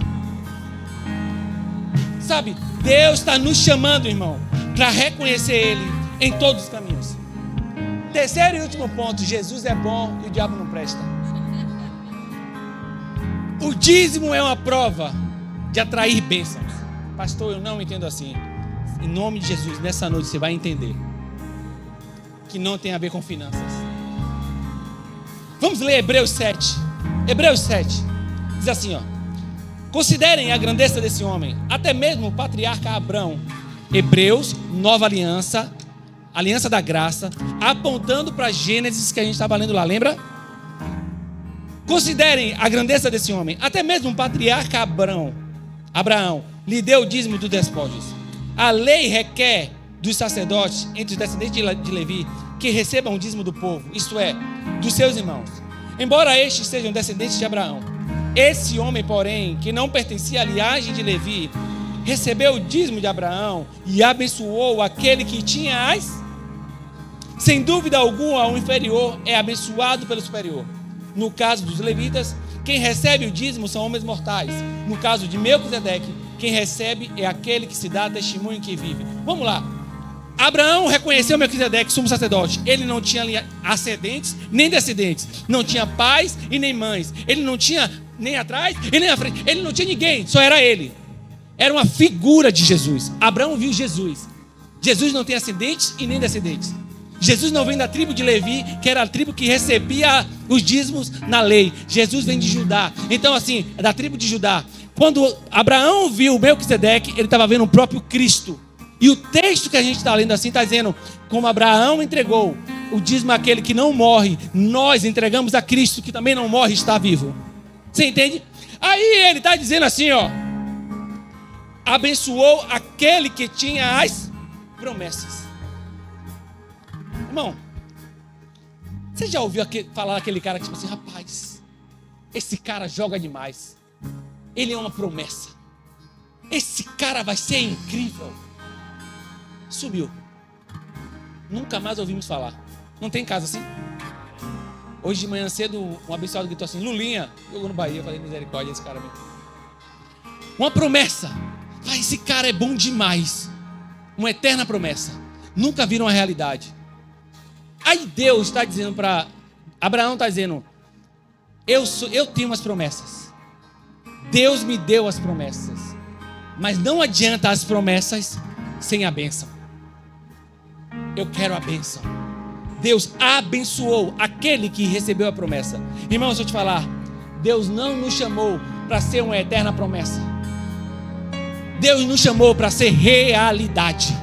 Sabe, Deus está nos chamando, irmão, para reconhecer Ele em todos os caminhos. Terceiro e último ponto: Jesus é bom e o diabo não presta. O dízimo é uma prova de atrair bênçãos. Pastor, eu não entendo assim. Em nome de Jesus, nessa noite você vai entender que não tem a ver com finanças. Vamos ler Hebreus 7. Hebreus 7 diz assim, ó: considerem a grandeza desse homem, até mesmo o patriarca Abraão. Hebreus, nova aliança, aliança da graça, apontando para Gênesis que a gente estava lendo lá, lembra? Considerem a grandeza desse homem, até mesmo o patriarca Abraão lhe deu o dízimo dos despojos. A lei requer dos sacerdotes entre os descendentes de Levi que recebam o dízimo do povo, isto é, dos seus irmãos, embora estes sejam descendentes de Abraão. Esse homem, porém, que não pertencia à linhagem de Levi, recebeu o dízimo de Abraão e abençoou aquele que tinha as... Sem dúvida alguma, o inferior é abençoado pelo superior. No caso dos levitas, quem recebe o dízimo são homens mortais. No caso de Melquisedeque, quem recebe é aquele que se dá testemunho que vive. Vamos lá. Abraão reconheceu Melquisedeque, sumo sacerdote. Ele não tinha ascendentes nem descendentes. Não tinha pais e nem mães. Ele não tinha nem atrás e nem à frente. Ele não tinha ninguém, só era ele. Era uma figura de Jesus. Abraão viu Jesus. Jesus não tem ascendentes e nem descendentes. Jesus não vem da tribo de Levi, que era a tribo que recebia os dízimos na lei. Jesus vem de Judá. Então, assim, é da tribo de Judá. Quando Abraão viu Melquisedeque, ele estava vendo o próprio Cristo. E o texto que a gente está lendo assim está dizendo: como Abraão entregou o dízimo àquele que não morre, nós entregamos a Cristo, que também não morre e está vivo. Você entende? Aí ele está dizendo assim, ó: abençoou aquele que tinha as promessas. Irmão, você já ouviu falar daquele cara que tipo assim: rapaz, esse cara joga demais, ele é uma promessa, esse cara vai ser incrível. Sumiu, nunca mais ouvimos falar. Não tem caso assim? Hoje de manhã cedo, um abençoado gritou assim: Lulinha, jogou no Bahia. Eu falei: misericórdia, esse cara mesmo. Uma promessa, esse cara é bom demais, uma eterna promessa, nunca viram a realidade. Aí Deus está dizendo para Abraão, está dizendo: eu tenho umas promessas. Deus me deu as promessas, mas não adianta as promessas sem a bênção. Eu quero a bênção. Deus abençoou aquele que recebeu a promessa. Irmão, deixa eu te falar, Deus não nos chamou para ser uma eterna promessa. Deus nos chamou para ser realidade.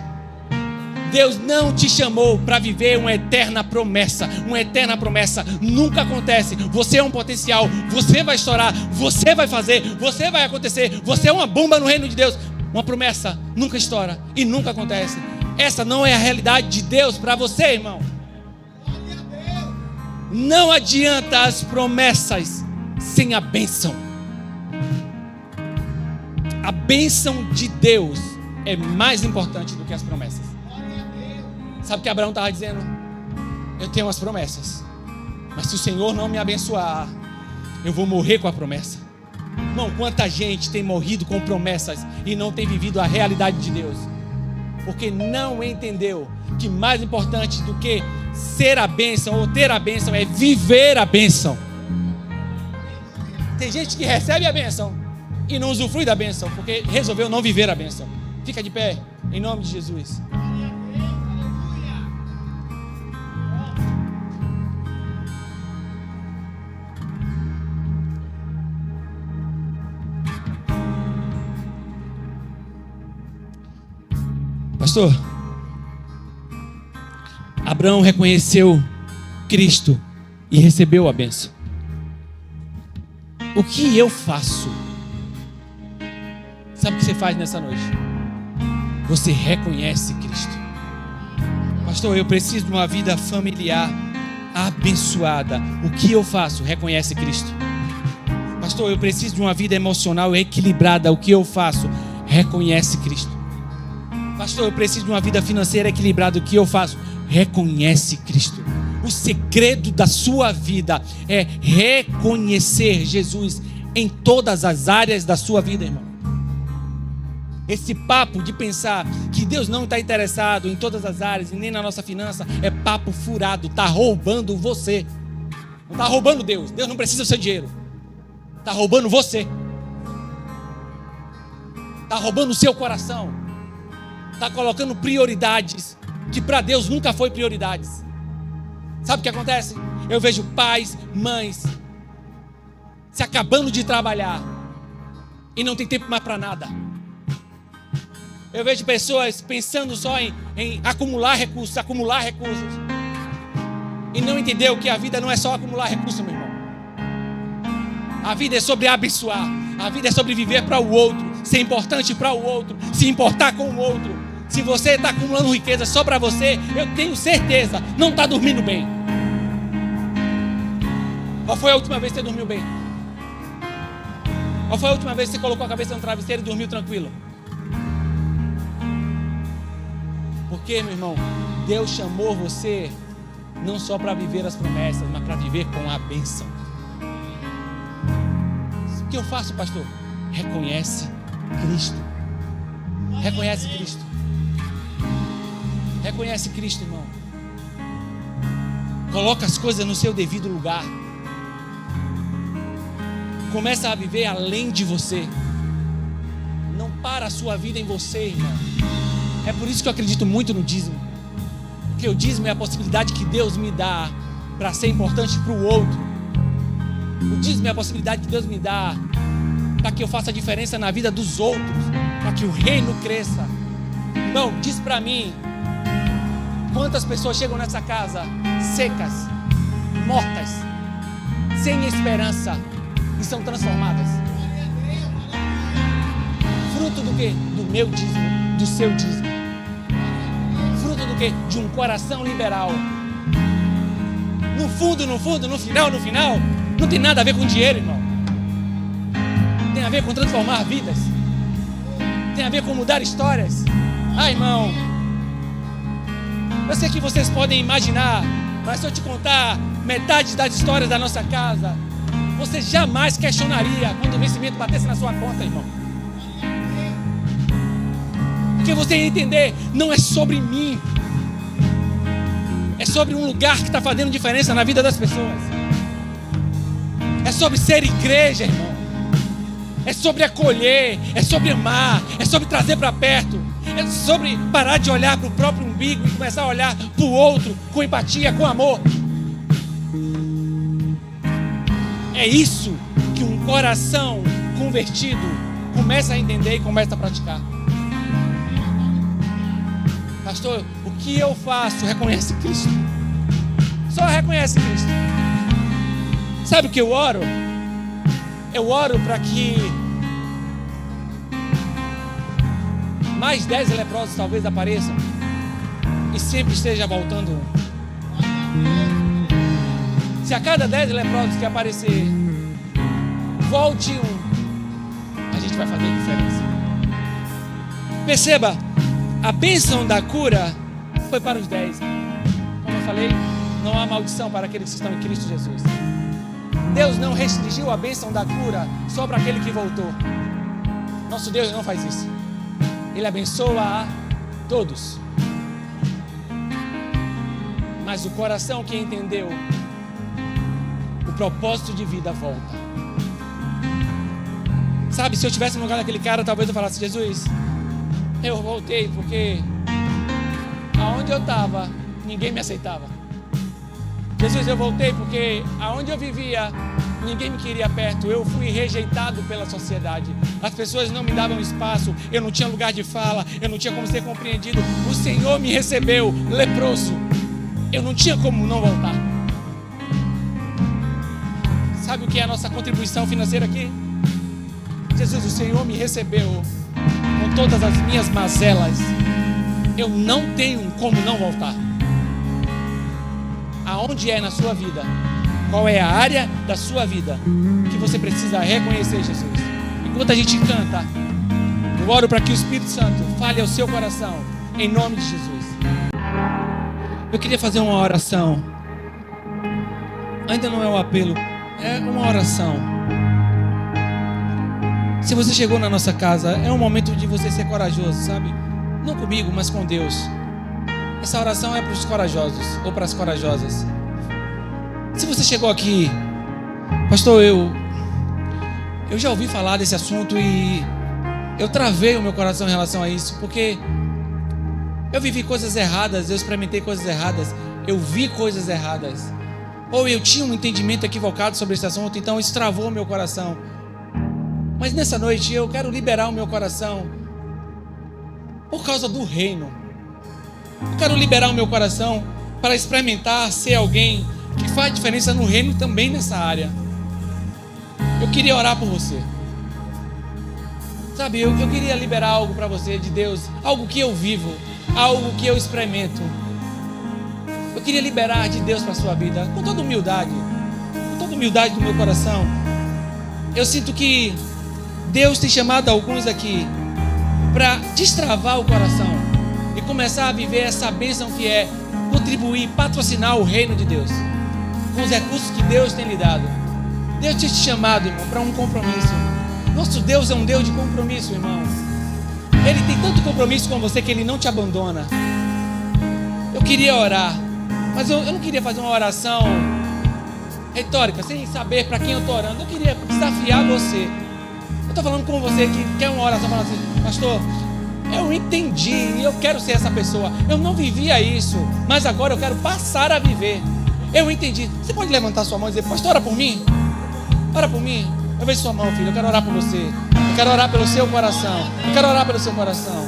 Deus não te chamou para viver uma eterna promessa. Uma eterna promessa nunca acontece. Você é um potencial, você vai estourar, você vai fazer, você vai acontecer. Você é uma bomba no reino de Deus. Uma promessa nunca estoura e nunca acontece. Essa não é a realidade de Deus para você, irmão. Não adianta as promessas sem a bênção. A bênção de Deus é mais importante do que as promessas. Sabe o que Abraão estava dizendo? Eu tenho as promessas, mas se o Senhor não me abençoar, eu vou morrer com a promessa. Irmão, quanta gente tem morrido com promessas e não tem vivido a realidade de Deus, porque não entendeu que mais importante do que ser a bênção ou ter a bênção é viver a bênção. Tem gente que recebe a bênção e não usufrui da bênção, porque resolveu não viver a bênção. Fica de pé, em nome de Jesus. Pastor, Abraão reconheceu Cristo e recebeu a bênção. O que eu faço? Sabe o que você faz nessa noite? Você reconhece Cristo. Pastor, eu preciso de uma vida familiar abençoada. O que eu faço? Reconhece Cristo. Pastor, eu preciso de uma vida emocional equilibrada. O que eu faço? Reconhece Cristo. Pastor, eu preciso de uma vida financeira equilibrada. O que eu faço? Reconhece Cristo. O segredo da sua vida é reconhecer Jesus em todas as áreas da sua vida, irmão. Esse papo de pensar que Deus não está interessado em todas as áreas e nem na nossa finança é papo furado. Está roubando você. Não está roubando Deus. Deus não precisa do seu dinheiro. Está roubando você. Está roubando o seu coração. Está colocando prioridades que para Deus nunca foi prioridades. Sabe o que acontece? Eu vejo pais, mães se acabando de trabalhar e não tem tempo mais para nada. Eu vejo pessoas pensando só em acumular recursos e não entendeu que a vida não é só acumular recursos, meu irmão. A vida é sobre abençoar. A vida é sobre viver para o outro, ser importante para o outro, se importar com o outro. Se você está acumulando riqueza só para você, eu tenho certeza, não está dormindo bem. Qual foi a última vez que você dormiu bem? Qual foi a última vez que você colocou a cabeça no travesseiro e dormiu tranquilo? Porque, meu irmão, Deus chamou você não só para viver as promessas, mas para viver com a bênção. O que eu faço, pastor? Reconhece Cristo. Reconhece Cristo. Reconhece Cristo, irmão. Coloca as coisas no seu devido lugar. Começa a viver além de você. Não para a sua vida em você, irmão. É por isso que eu acredito muito no dízimo. Porque o dízimo é a possibilidade que Deus me dá para ser importante para o outro. O dízimo é a possibilidade que Deus me dá para que eu faça a diferença na vida dos outros, para que o reino cresça. Irmão, diz para mim, quantas pessoas chegam nessa casa secas, mortas, sem esperança e são transformadas? Fruto do quê? Do meu dízimo, do seu dízimo. Fruto do quê? De um coração liberal. No fundo, no final, não tem nada a ver com dinheiro, irmão. Tem a ver com transformar vidas. Tem a ver com mudar histórias. Ah, irmão, eu sei que vocês podem imaginar, mas se eu te contar metade das histórias da nossa casa, você jamais questionaria quando o vencimento batesse na sua conta, irmão. Porque você ia entender, não é sobre mim, é sobre um lugar que está fazendo diferença na vida das pessoas. É sobre ser igreja, irmão. É sobre acolher, é sobre amar, é sobre trazer para perto, É sobre parar de olhar para o próprio umbigo e começar a olhar para o outro com empatia, com amor. É isso que um coração convertido começa a entender e começa a praticar. Pastor, o que eu faço? Reconhece Cristo. Só reconhece Cristo. Sabe o que eu oro? Eu oro para que mais 10 leprosos talvez apareçam e sempre esteja voltando um. Se a cada 10 leprosos que aparecer volte um, a gente vai fazer a diferença. Perceba, a bênção da cura foi para os 10. Como eu falei, não há maldição para aqueles que estão em Cristo Jesus. Deus não restringiu a bênção da cura só para aquele que voltou. Nosso Deus não faz isso. Ele abençoa a todos. Mas o coração que entendeu o propósito de vida volta. Sabe, se eu estivesse no lugar daquele cara, talvez eu falasse: Jesus, eu voltei porque aonde eu estava, ninguém me aceitava. Jesus, eu voltei porque aonde eu vivia, ninguém me queria perto. Eu fui rejeitado pela sociedade. As pessoas não me davam espaço. Eu não tinha lugar de fala. Eu não tinha como ser compreendido. O Senhor me recebeu leproso. Eu não tinha como não voltar. Sabe o que é a nossa contribuição financeira aqui? Jesus, o Senhor me recebeu com todas as minhas mazelas. Eu não tenho como não voltar. Aonde é na sua vida? Qual é a área da sua vida que você precisa reconhecer Jesus? Enquanto a gente canta, eu oro para que o Espírito Santo fale ao seu coração, em nome de Jesus. Eu queria fazer uma oração. Ainda não é um apelo, é uma oração. Se você chegou na nossa casa, é um momento de você ser corajoso, sabe? Não comigo, mas com Deus. Essa oração é para os corajosos ou para as corajosas. Se você chegou aqui, pastor, eu já ouvi falar desse assunto e eu travei o meu coração em relação a isso, porque eu vivi coisas erradas, eu experimentei coisas erradas, eu vi coisas erradas, ou eu tinha um entendimento equivocado sobre esse assunto, então isso travou o meu coração. Mas nessa noite eu quero liberar o meu coração por causa do reino. Eu quero liberar o meu coração para experimentar ser alguém que faz diferença no reino também nessa área. Eu queria orar por você. Sabe, eu queria liberar algo para você de Deus, algo que eu vivo, algo que eu experimento. Eu queria liberar de Deus para a sua vida, com toda humildade do meu coração. Eu sinto que Deus tem chamado alguns aqui para destravar o coração e começar a viver essa bênção que é contribuir, patrocinar o reino de Deus com os recursos que Deus tem lhe dado. Deus tem te chamado, irmão, para um compromisso. Nosso Deus é um Deus de compromisso, irmão. Ele tem tanto compromisso com você que Ele não te abandona. Eu queria orar, mas eu não queria fazer uma oração retórica, sem saber para quem eu estou orando. Eu queria desafiar você. Eu estou falando com você que quer uma oração, falando assim: pastor, eu entendi e eu quero ser essa pessoa. Eu não vivia isso, mas agora eu quero passar a viver. Eu entendi. Você pode levantar sua mão e dizer: pastor, ora por mim? Ora por mim. Eu vejo sua mão, filho. Eu quero orar por você. Eu quero orar pelo seu coração. Eu quero orar pelo seu coração.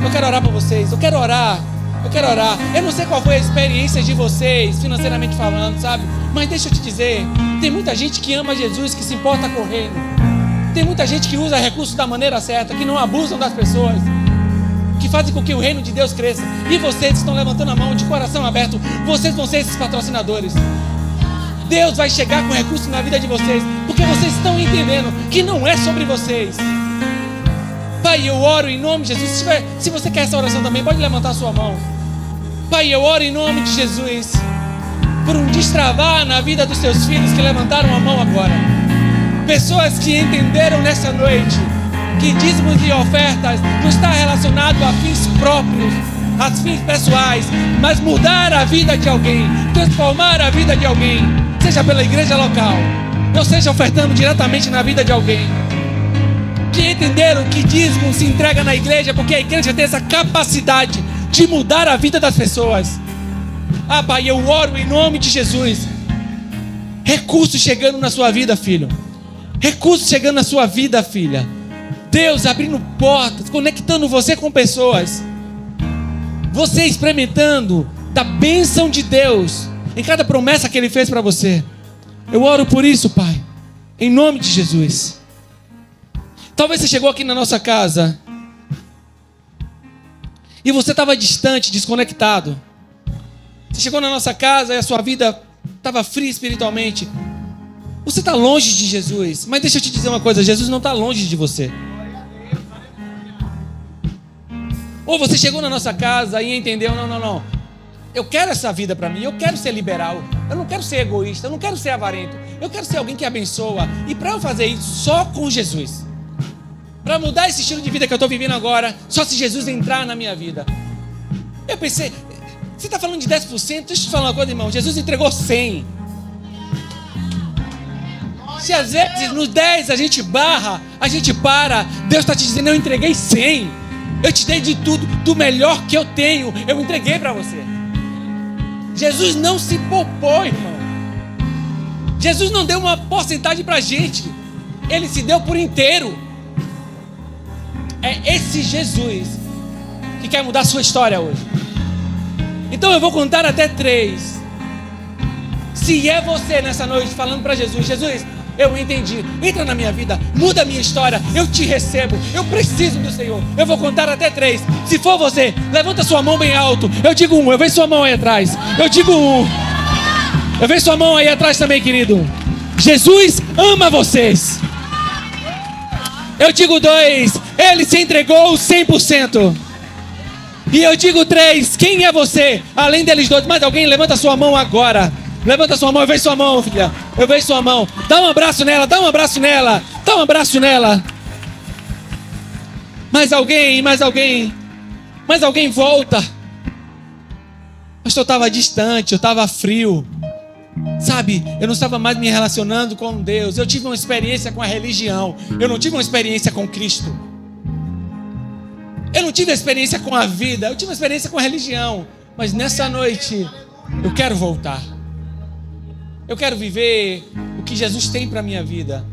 Eu quero orar por vocês. Eu quero orar. Eu quero orar. Eu não sei qual foi a experiência de vocês, financeiramente falando, sabe? Mas deixa eu te dizer, tem muita gente que ama Jesus, que se importa com o reino. Tem muita gente que usa recursos da maneira certa, que não abusam das pessoas, que fazem com que o reino de Deus cresça. E vocês estão levantando a mão de coração aberto, vocês vão ser esses patrocinadores. Deus vai chegar com recursos na vida de vocês, porque vocês estão entendendo que não é sobre vocês. Pai, eu oro em nome de Jesus. Se você quer essa oração também, pode levantar a sua mão. Pai, eu oro em nome de Jesus por um destravar na vida dos seus filhos que levantaram a mão agora. Pessoas que entenderam nessa noite que dízimos e ofertas não está relacionado a fins próprios, a fins pessoais, mas mudar a vida de alguém, transformar a vida de alguém, seja pela igreja local, ou seja ofertando diretamente na vida de alguém. que entenderam que dízimo se entrega na igreja, porque a igreja tem essa capacidade de mudar a vida das pessoas. Ah, Pai, eu oro em nome de Jesus. Recursos chegando na sua vida, filho. Recursos chegando na sua vida, filha. Deus abrindo portas, conectando você com pessoas. Você experimentando da bênção de Deus em cada promessa que Ele fez para você. Eu oro por isso, Pai, em nome de Jesus. Talvez você chegou aqui na nossa casa e você estava distante, desconectado. Você chegou na nossa casa e a sua vida estava fria espiritualmente. Você está longe de Jesus. Mas deixa eu te dizer uma coisa, Jesus não está longe de você. Ou você chegou na nossa casa e entendeu, não. Eu quero essa vida para mim, eu quero ser liberal. Eu não quero ser egoísta, eu não quero ser avarento. Eu quero ser alguém que abençoa. E para eu fazer isso, só com Jesus. Para mudar esse estilo de vida que eu estou vivendo agora, só se Jesus entrar na minha vida. Eu pensei, você está falando de 10%? Deixa eu te falar uma coisa, irmão. Jesus entregou 100%. Se às vezes nos 10 a gente barra, a gente para, Deus está te dizendo, eu entreguei 100%. Eu te dei de tudo, do melhor que eu tenho, eu entreguei para você. Jesus não se poupou, irmão. Jesus não deu uma porcentagem para a gente. Ele se deu por inteiro. É esse Jesus que quer mudar a sua história hoje. Então eu vou contar até 3. Se é você nessa noite falando para Jesus, Jesus, eu entendi, entra na minha vida, muda a minha história, eu te recebo, eu preciso do Senhor. Eu vou contar até 3. Se for você, levanta sua mão bem alto. Eu digo 1, eu vejo sua mão aí atrás. Eu digo 1. Eu vejo sua mão aí atrás também, querido. Jesus ama vocês. Eu digo 2, Ele se entregou 100%. E eu digo 3, quem é você? Além deles dois, mais alguém? Levanta sua mão agora. Levanta sua mão, eu vejo sua mão, filha. Eu vejo sua mão. Dá um abraço nela, dá um abraço nela. Dá um abraço nela. Mais alguém, mais alguém. Mais alguém volta. Mas eu estava distante, eu estava frio. Sabe, eu não estava mais me relacionando com Deus. Eu tive uma experiência com a religião. Eu não tive uma experiência com Cristo. Eu não tive uma experiência com a vida. Eu tive uma experiência com a religião. Mas nessa noite, eu quero voltar. Eu quero viver o que Jesus tem para a minha vida.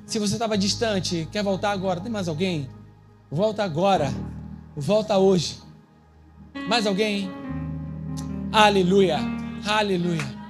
Se você estava distante, quer voltar agora? Tem mais alguém? Volta agora. Volta hoje. Mais alguém? Aleluia. Aleluia.